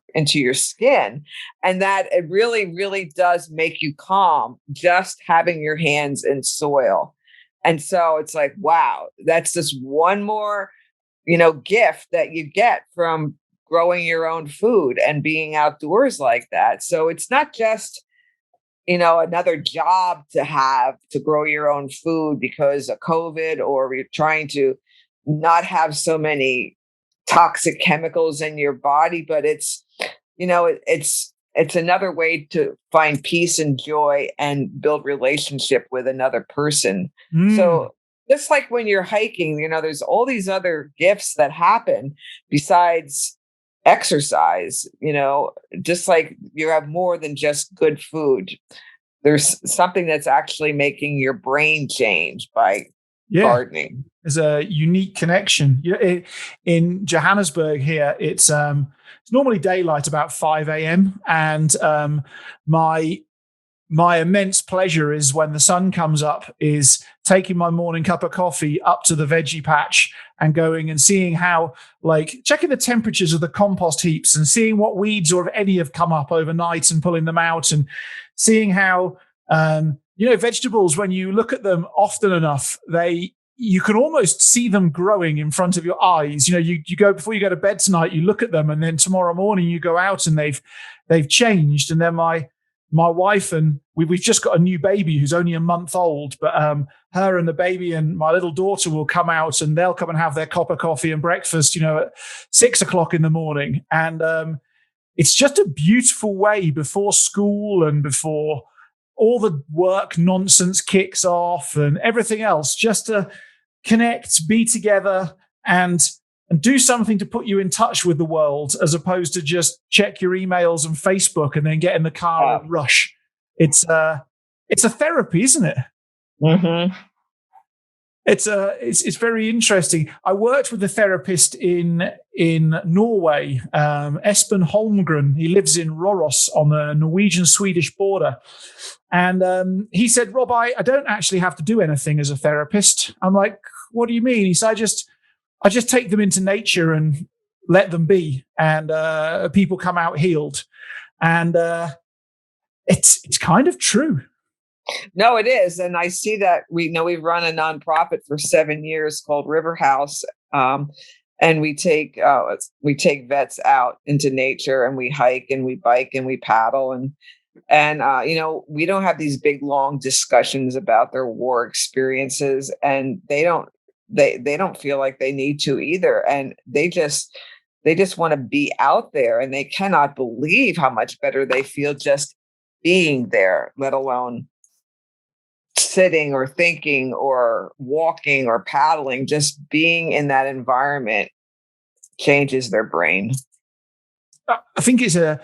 skin, and that it really, really does make you calm just having your hands in soil. And so it's like, wow, that's just one more, gift that you get from growing your own food and being outdoors like that. So it's not just, another job to have to grow your own food because of COVID, or you're trying to not have so many toxic chemicals in your body, but it's another way to find peace and joy and build relationship with another person. So just like when you're hiking, there's all these other gifts that happen besides exercise, just like you have more than just good food. There's something that's actually making your brain change by gardening. There's a unique connection. In Johannesburg here, it's normally daylight about 5 a.m. And my immense pleasure is when the sun comes up, is taking my morning cup of coffee up to the veggie patch and going and seeing how, checking the temperatures of the compost heaps and seeing what weeds or if any have come up overnight and pulling them out, and seeing how, vegetables, when you look at them often enough, you can almost see them growing in front of your eyes. You go, before you go to bed tonight, you look at them, and then tomorrow morning you go out and they've changed. And then my wife and we've just got a new baby who's only a month old, but her and the baby and my little daughter will come out, and they'll come and have their cup of coffee and breakfast, at 6 o'clock in the morning. And it's just a beautiful way before school and before all the work nonsense kicks off and everything else, just to connect, be together, and do something to put you in touch with the world, as opposed to just check your emails and Facebook and then get in the car and rush. It's a therapy, isn't it? Mm-hmm. It's very interesting. I worked with a therapist in Norway, Espen Holmgren. He lives in Røros on the Norwegian-Swedish border. And he said, Rob, I don't actually have to do anything as a therapist. I'm like, what do you mean? He said, I just take them into nature and let them be, and people come out healed. And it's kind of true. No, it is. And I see that we've run a nonprofit for 7 years called River House. And we take vets out into nature, and we hike and we bike and we paddle, and we don't have these big long discussions about their war experiences, and they don't feel like they need to either, and they just want to be out there, and they cannot believe how much better they feel just being there, let alone sitting or thinking or walking or paddling. Just being in that environment changes their brain. I think it's a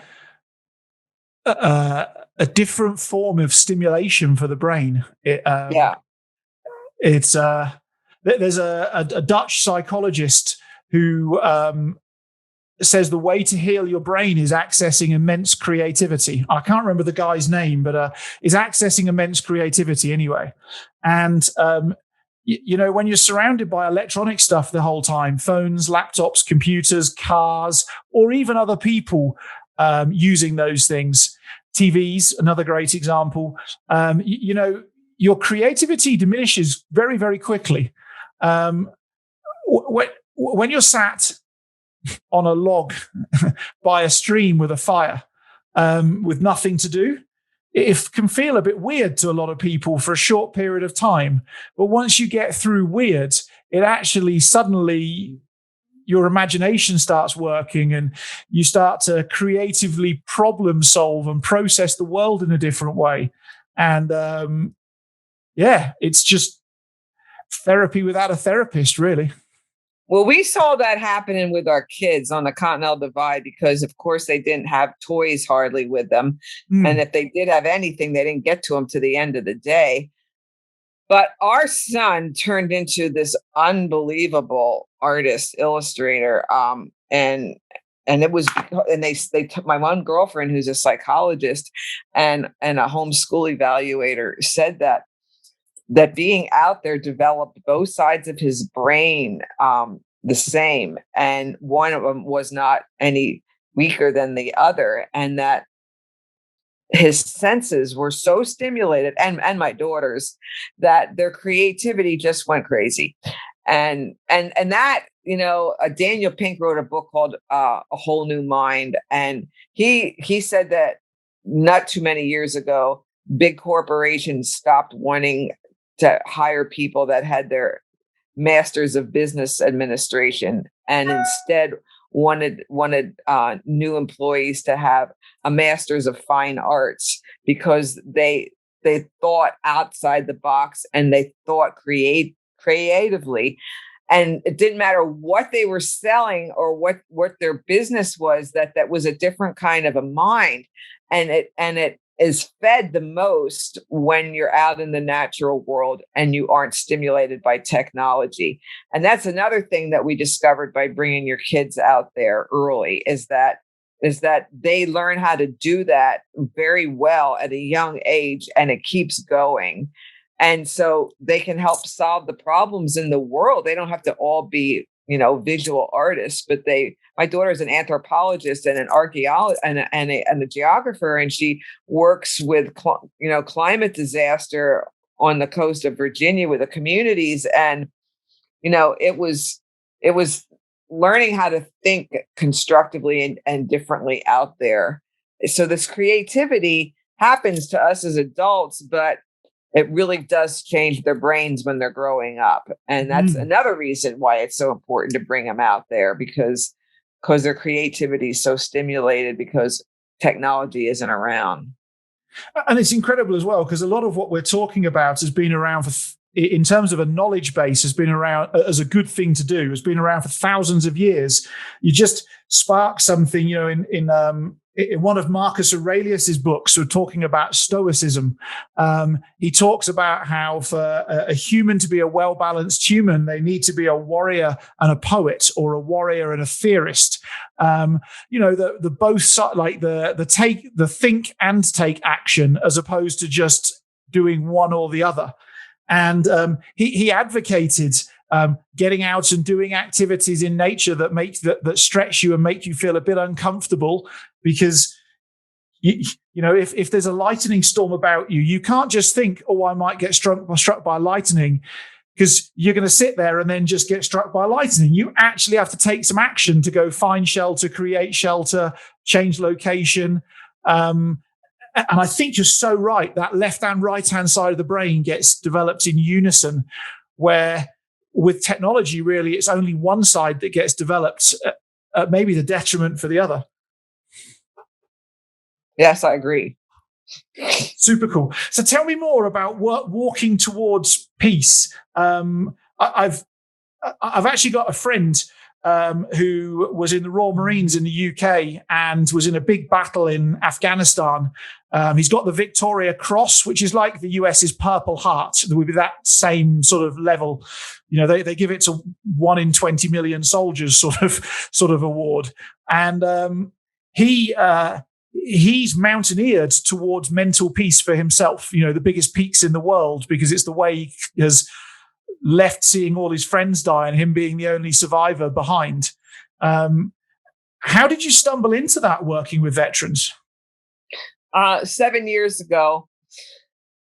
different form of stimulation for the brain. It's there's a Dutch psychologist who says the way to heal your brain is accessing immense creativity. I can't remember the guy's name, but is accessing immense creativity anyway. And when you're surrounded by electronic stuff the whole time, phones, laptops, computers, cars, or even other people using those things, TVs, another great example, your creativity diminishes very, very quickly. When you're sat on a log by a stream with a fire, with nothing to do, it can feel a bit weird to a lot of people for a short period of time. But once you get through weird, it actually suddenly your imagination starts working, and you start to creatively problem solve and process the world in a different way. And it's just therapy without a therapist, really. Well, we saw that happening with our kids on the Continental Divide because, of course, they didn't have toys hardly with them. And if they did have anything, they didn't get to them to the end of the day. But our son turned into this unbelievable artist, illustrator. And it was, and they took my one girlfriend, who's a psychologist and a homeschool evaluator, said that being out there developed both sides of his brain the same. And one of them was not any weaker than the other. And that his senses were so stimulated, and my daughter's, that their creativity just went crazy. And that, Daniel Pink wrote a book called A Whole New Mind. And he said that not too many years ago, big corporations stopped wanting to hire people that had their masters of business administration, and instead wanted new employees to have a master's of fine arts, because they thought outside the box and they thought creatively. And it didn't matter what they were selling or what their business was, that was a different kind of a mind. And it is fed the most when you're out in the natural world and you aren't stimulated by technology. And that's another thing that we discovered by bringing your kids out there early, is that they learn how to do that very well at a young age, and it keeps going. And so they can help solve the problems in the world. They don't have to all be, visual artists, but my daughter is an anthropologist and an archaeologist and a geographer, and she works with, climate disaster on the coast of Virginia with the communities. And, it was learning how to think constructively and differently out there. So this creativity happens to us as adults, but it really does change their brains when they're growing up. And that's another reason why it's so important to bring them out there, because their creativity is so stimulated because technology isn't around. And it's incredible as well, because a lot of what we're talking about has been around in terms of a knowledge base, has been around as a good thing to do, has been around for thousands of years. You just spark something, in one of Marcus Aurelius's books, we're talking about Stoicism. He talks about how for a human to be a well-balanced human, they need to be a warrior and a poet, or a warrior and a theorist. The both sides, like the think and take action, as opposed to just doing one or the other. And he advocated getting out and doing activities in nature that stretch you and make you feel a bit uncomfortable, because you know, if there's a lightning storm about you, you can't just think, oh, I might get struck by lightning, because you're going to sit there and then just get struck by lightning. You actually have to take some action to go find shelter, create shelter, change location. And I think you're so right. That left and right hand side of the brain gets developed in unison, where with technology, really, it's only one side that gets developed, at maybe the detriment for the other. Yes, I agree. Super cool. So tell me more about walking towards peace. I've actually got a friend who was in the Royal Marines in the UK and was in a big battle in Afghanistan. He's got the Victoria Cross, which is like the US's Purple Heart, with that same sort of level. You know, they give it to 1 in 20 million soldiers sort of award. And he's mountaineered towards mental peace for himself, you know, the biggest peaks in the world, because it's the way he has left seeing all his friends die and him being the only survivor behind. How did you stumble into that, working with veterans? 7 years ago.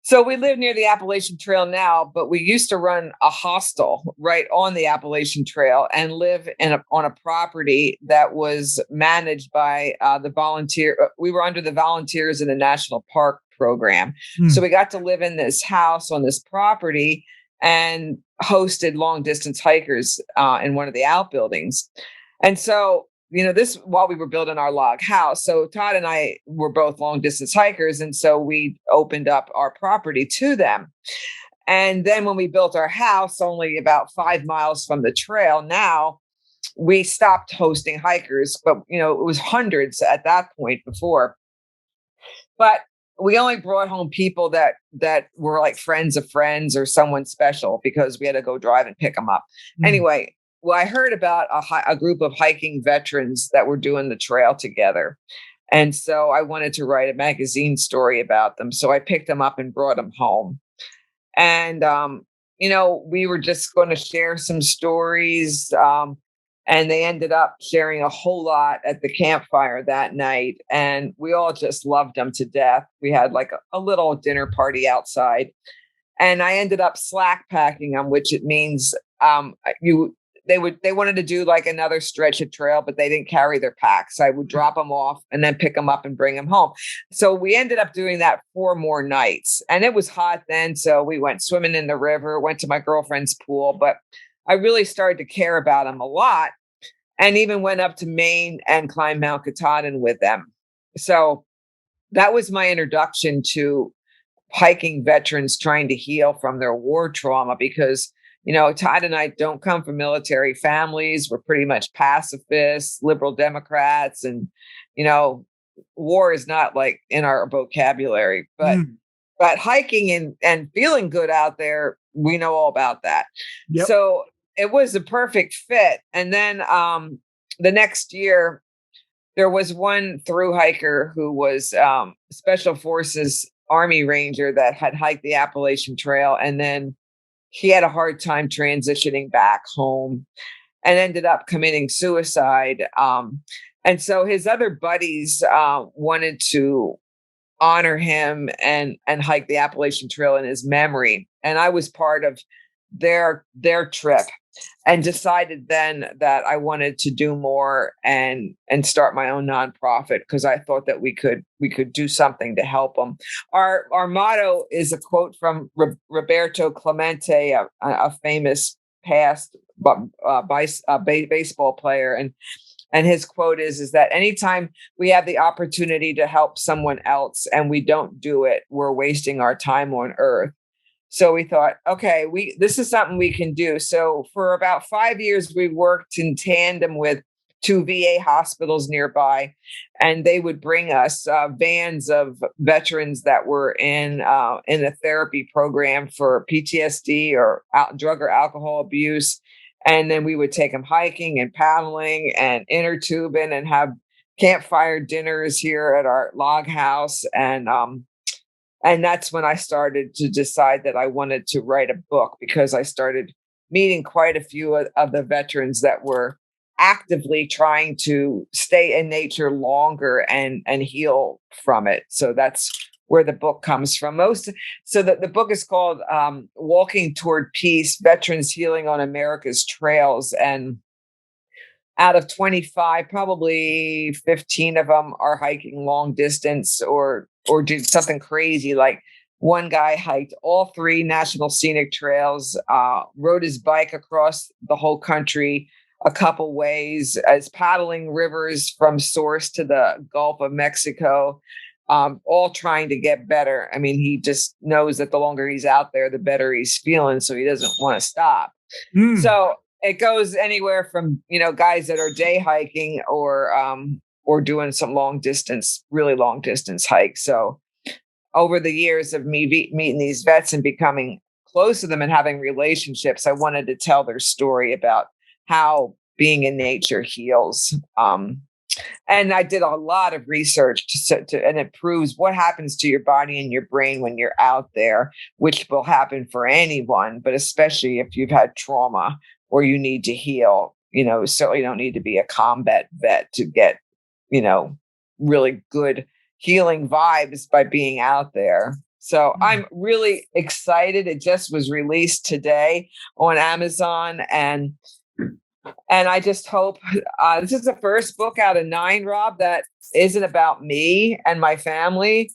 So we live near the Appalachian Trail now, but we used to run a hostel right on the Appalachian Trail and live on a property that was managed by the volunteer. We were under the Volunteers in the National Park program. So we got to live in this house on this property and hosted long distance hikers in one of the outbuildings. And so, you know, this while we were building our log house. So Todd and I were both long distance hikers. And so we opened up our property to them. And then when we built our house, only about 5 miles from the trail, now we stopped hosting hikers, but, you know, it was hundreds at that point before. But we only brought home people that were like friends of friends or someone special, because we had to go drive and pick them up. Anyway, well, I heard about a group of hiking veterans that were doing the trail together. And so I wanted to write a magazine story about them. So I picked them up and brought them home. And, you know, we were just going to share some stories. And they ended up sharing a whole lot at the campfire that night. And we all just loved them to death. We had like a little dinner party outside. And I ended up slack packing them, which it means they wanted to do like another stretch of trail, but they didn't carry their packs. I would drop them off and then pick them up and bring them home. So we ended up doing that 4 more nights, and it was hot then. So we went swimming in the river, went to my girlfriend's pool, but I really started to care about them a lot, and even went up to Maine and climbed Mount Katahdin with them. So that was my introduction to hiking veterans trying to heal from their war trauma, because, you know, Todd and I don't come from military families. We're pretty much pacifists, liberal Democrats, and, you know, war is not like in our vocabulary. But hiking and feeling good out there, we know all about that. Yep. So it was a perfect fit. And then the next year, there was one through hiker who was Special Forces Army Ranger that had hiked the Appalachian Trail, and then he had a hard time transitioning back home and ended up committing suicide. And so his other buddies wanted to honor him and hike the Appalachian Trail in his memory. And I was part of their trip, and decided then that I wanted to do more and start my own nonprofit, because I thought that we could do something to help them. Our motto is a quote from Roberto Clemente, a famous past baseball player, and his quote is that anytime we have the opportunity to help someone else and we don't do it, we're wasting our time on earth. So we thought, okay, this is something we can do. So for about 5 years, we worked in tandem with 2 VA hospitals nearby, and they would bring us vans of veterans that were in a therapy program for PTSD or drug or alcohol abuse. And then we would take them hiking and paddling and inner tubing and have campfire dinners here at our log house. And that's when I started to decide that I wanted to write a book, because I started meeting quite a few of the veterans that were actively trying to stay in nature longer and heal from it. So that's where the book comes from. So the book is called Walking Toward Peace: Veterans Healing on America's Trails. And out of 25, probably 15 of them are hiking long distance or did something crazy. Like one guy hiked all 3 national scenic trails, rode his bike across the whole country a couple ways, as paddling rivers from source to the Gulf of Mexico, all trying to get better. I mean, he just knows that the longer he's out there, the better he's feeling. So he doesn't want to stop. So it goes anywhere from, guys that are day hiking or doing some really long distance hikes. So over the years of me meeting these vets and becoming close to them and having relationships, I wanted to tell their story about how being in nature heals. And I did a lot of research and it proves what happens to your body and your brain when you're out there, which will happen for anyone, but especially if you've had trauma or you need to heal. So you don't need to be a combat vet to get, really good healing vibes by being out there. So I'm really excited. It just was released today on Amazon, and I just hope this is the first book out of 9, Rob, that isn't about me and my family.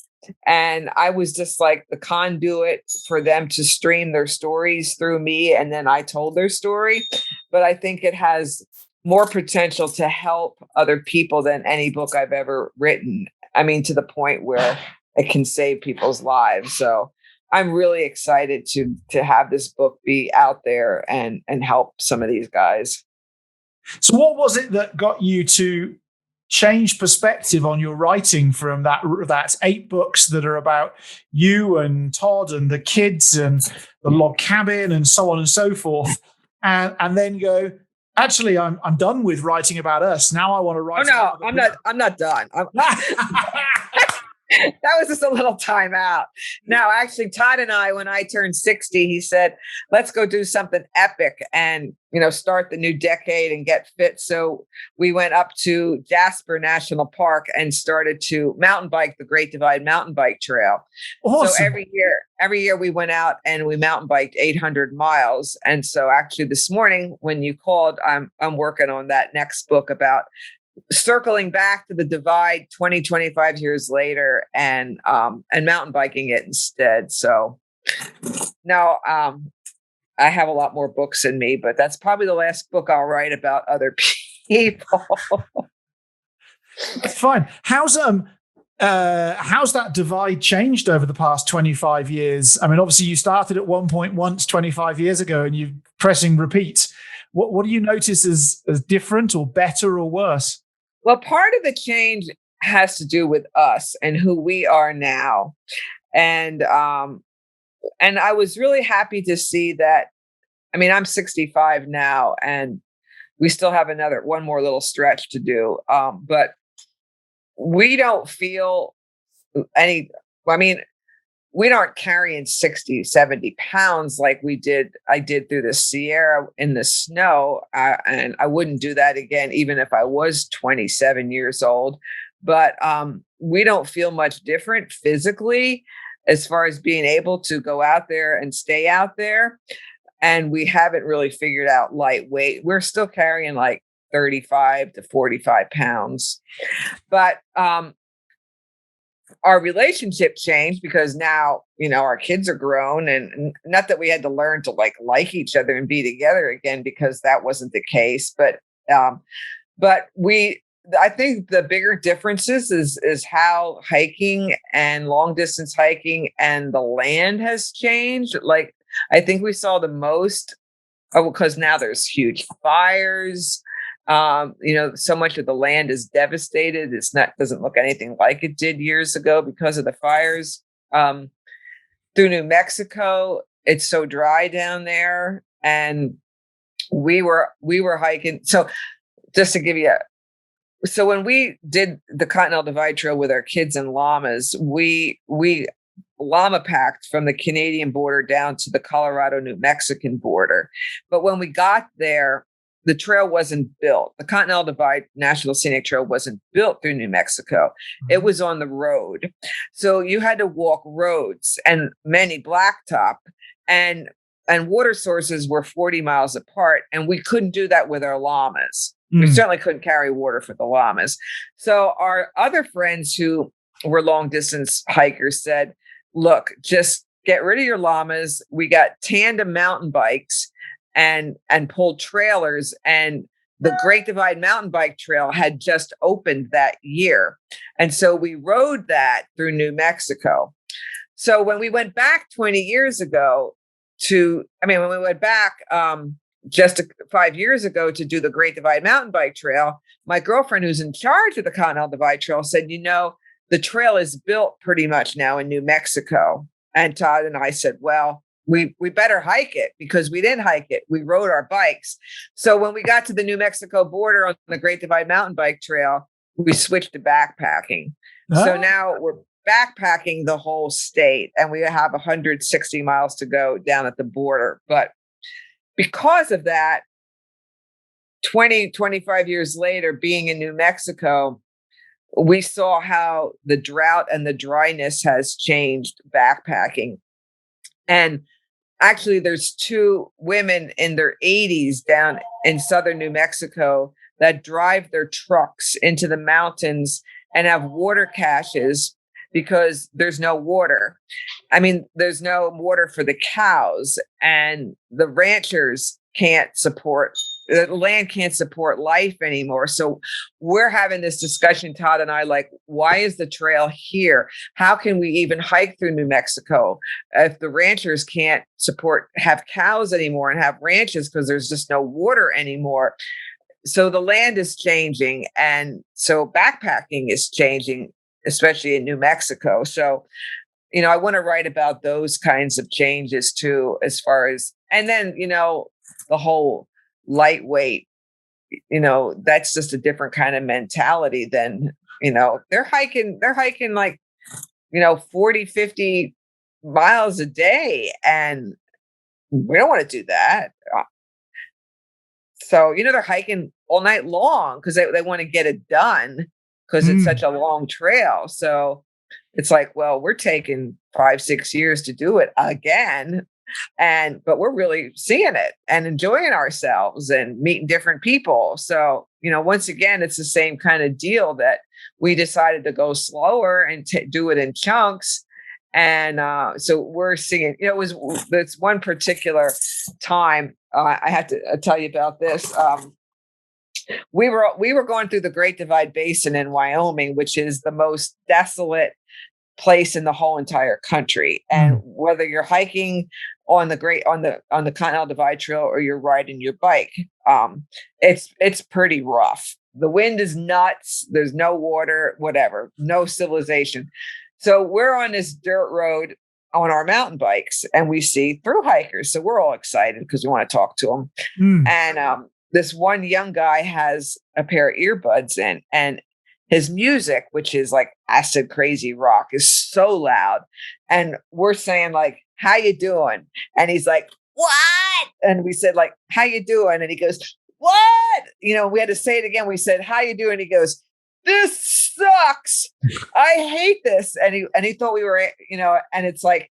And I was just like the conduit for them to stream their stories through me. And then I told their story. But I think it has more potential to help other people than any book I've ever written. I mean, to the point where it can save people's lives. So I'm really excited to have this book be out there and help some of these guys. So what was it that got you to change perspective on your writing from that 8 books that are about you and Todd and the kids and the log cabin and so on and so forth, and then go, actually, I'm done with writing about us. Now I want to write. Oh no, I'm not done. That was just a little time out. Now, actually, Todd and I, when I turned 60, he said, let's go do something epic and, start the new decade and get fit. So we went up to Jasper National Park and started to mountain bike the Great Divide Mountain Bike Trail. Awesome. So every year we went out and we mountain biked 800 miles. And so actually this morning when you called, I'm working on that next book about circling back to the divide 25 years later and mountain biking it instead. So now I have a lot more books in me, but that's probably the last book I'll write about other people. Fine. How's that divide changed over the past 25 years? I mean, obviously you started at one point once 25 years ago and you're pressing repeat. What do you notice as different or better or worse? Well, part of the change has to do with us and who we are now. And I was really happy to see that. I mean, I'm 65 now and we still have one more little stretch to do. But we don't feel we aren't carrying 60, 70 pounds like I did through the Sierra in the snow. And I wouldn't do that again, even if I was 27 years old. But we don't feel much different physically as far as being able to go out there and stay out there. And we haven't really figured out lightweight. We're still carrying like 35 to 45 pounds. But our relationship changed because now, our kids are grown, and not that we had to learn to like each other and be together again, because that wasn't the case. But I think the bigger differences is how hiking and long distance hiking and the land has changed. Like, I think we saw the most because now there's huge fires. So much of the land is devastated. Doesn't look anything like it did years ago because of the fires. Through New Mexico, it's so dry down there, and we were hiking. So just to give you so when we did the Continental Divide Trail with our kids and llamas, we llama packed from the Canadian border down to the Colorado-New Mexican border. But when we got there, the trail wasn't built. The Continental Divide National Scenic Trail wasn't built through New Mexico. It was on the road. So you had to walk roads and many blacktop, and water sources were 40 miles apart. And we couldn't do that with our llamas. We certainly couldn't carry water for the llamas. So our other friends who were long distance hikers said, look, just get rid of your llamas. We got tandem mountain bikes and pulled trailers. And the Great Divide Mountain Bike Trail had just opened that year. And so we rode that through New Mexico. So when we went back 20 years ago when we went back just 5 years ago to do the Great Divide Mountain Bike Trail, my girlfriend who's in charge of the Continental Divide Trail said, the trail is built pretty much now in New Mexico. And Todd and I said, well, we better hike it, because we didn't hike it. We rode our bikes. So when we got to the New Mexico border on the Great Divide Mountain Bike Trail, we switched to backpacking. So now we're backpacking the whole state, and we have 160 miles to go down at the border. But because of that, 25 years later, being in New Mexico, we saw how the drought and the dryness has changed backpacking. And actually, there's 2 women in their 80s down in southern New Mexico that drive their trucks into the mountains and have water caches because there's no water. I mean, there's no water for the cows, and the ranchers the land can't support life anymore. So we're having this discussion, Todd and I, like, why is the trail here? How can we even hike through New Mexico if the ranchers can't have cows anymore and have ranches because there's just no water anymore? So the land is changing, and so backpacking is changing, especially in New Mexico. So, I want to write about those kinds of changes too, as far as, and then, the whole lightweight, that's just a different kind of mentality than, they're hiking like, 40, 50 miles a day. And we don't want to do that. So, they're hiking all night long because they want to get it done because it's such a long trail. So it's like, well, we're taking 5-6 years to do it again. But we're really seeing it and enjoying ourselves and meeting different people. So, once again, it's the same kind of deal that we decided to go slower and do it in chunks. And so we're seeing, it was this one particular time. I have to tell you about this. We were going through the Great Divide Basin in Wyoming, which is the most desolate place in the whole entire country. And whether you're hiking on the Continental Divide Trail or you're riding your bike, it's pretty rough. The wind is nuts. There's no water, whatever, no civilization. So we're on this dirt road on our mountain bikes, and we see through hikers. So we're all excited because we want to talk to them. And this one young guy has a pair of earbuds in, and his music, which is like acid crazy rock, is so loud. And we're saying, like, how you doing? And he's like, what? And we said, like, how you doing? And he goes, what? We had to say it again. We said, how you doing? He goes, this sucks. I hate this. And he thought we were, and it's like,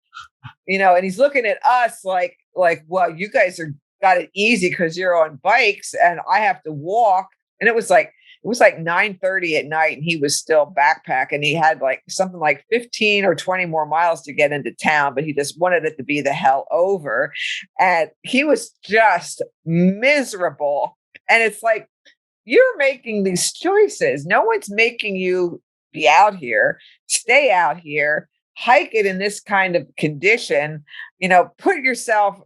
and he's looking at us like, well, you guys got it easy because you're on bikes and I have to walk. And it was like 9:30 at night, and he was still backpacking. He had like something like 15 or 20 more miles to get into town, but he just wanted it to be the hell over. And he was just miserable. And it's like, you're making these choices. No one's making you be out here, stay out here, hike it in this kind of condition, put yourself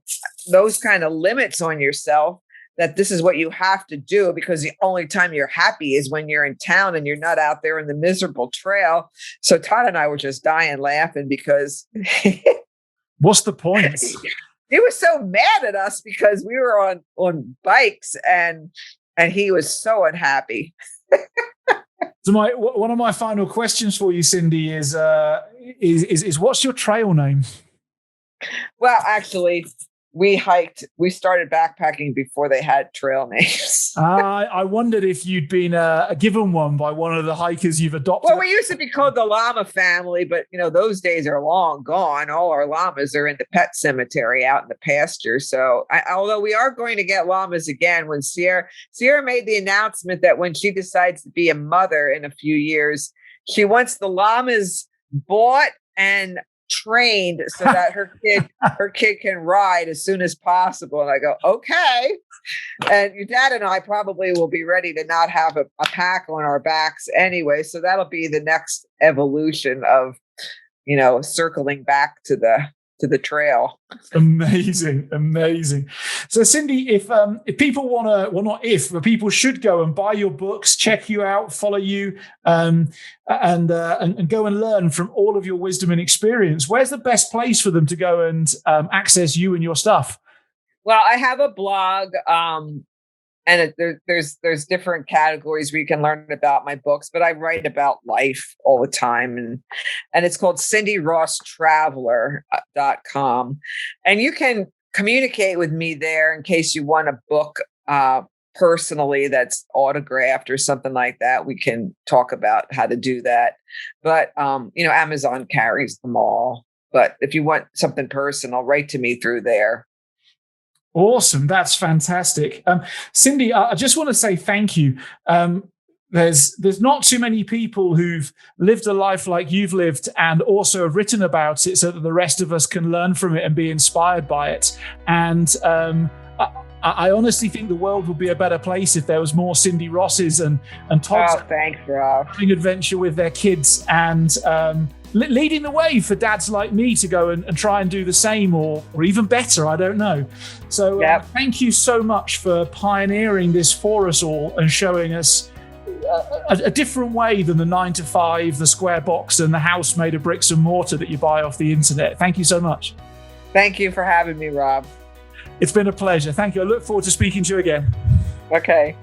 those kind of limits on yourself, that this is what you have to do, because the only time you're happy is when you're in town and you're not out there in the miserable trail. So Todd and I were just dying laughing because what's the point? He was so mad at us because we were on bikes, and he was so unhappy. So one of my final questions for you, Cindy, is what's your trail name? Well, actually, we started backpacking before they had trail names. I wondered if you'd been given one by one of the hikers you've adopted. Well, we used to be called the Llama family, but those days are long gone. All our llamas are in the pet cemetery out in the pasture. So although we are going to get llamas again, when Sierra made the announcement that when she decides to be a mother in a few years, she wants the llamas bought and trained so that her kid can ride as soon as possible. And I go, okay. And your dad and I probably will be ready to not have a pack on our backs anyway. So that'll be the next evolution of, circling back to the trail. Amazing. So Cindy, if people want to, but people should go and buy your books, check you out, follow you, and go and learn from all of your wisdom and experience, where's the best place for them to go and access you and your stuff? Well, I have a blog, and there's different categories where you can learn about my books, but I write about life all the time, and it's called CindyRossTraveler.com, and you can communicate with me there in case you want a book personally that's autographed or something like that. We can talk about how to do that, but Amazon carries them all. But if you want something personal, write to me through there. Awesome. That's fantastic. Cindy, I just want to say thank you. There's not too many people who've lived a life like you've lived and also have written about it so that the rest of us can learn from it and be inspired by it. And I honestly think the world would be a better place if there was more Cindy Rosses and Todd's thanks, Rob. having adventure with their kids and leading the way for dads like me to go and try and do the same or even better. I don't know. So thank you so much for pioneering this for us all and showing us a different way than the 9-to-5, the square box and the house made of bricks and mortar that you buy off the internet. Thank you so much. Thank you for having me, Rob. It's been a pleasure. Thank you. I look forward to speaking to you again. Okay.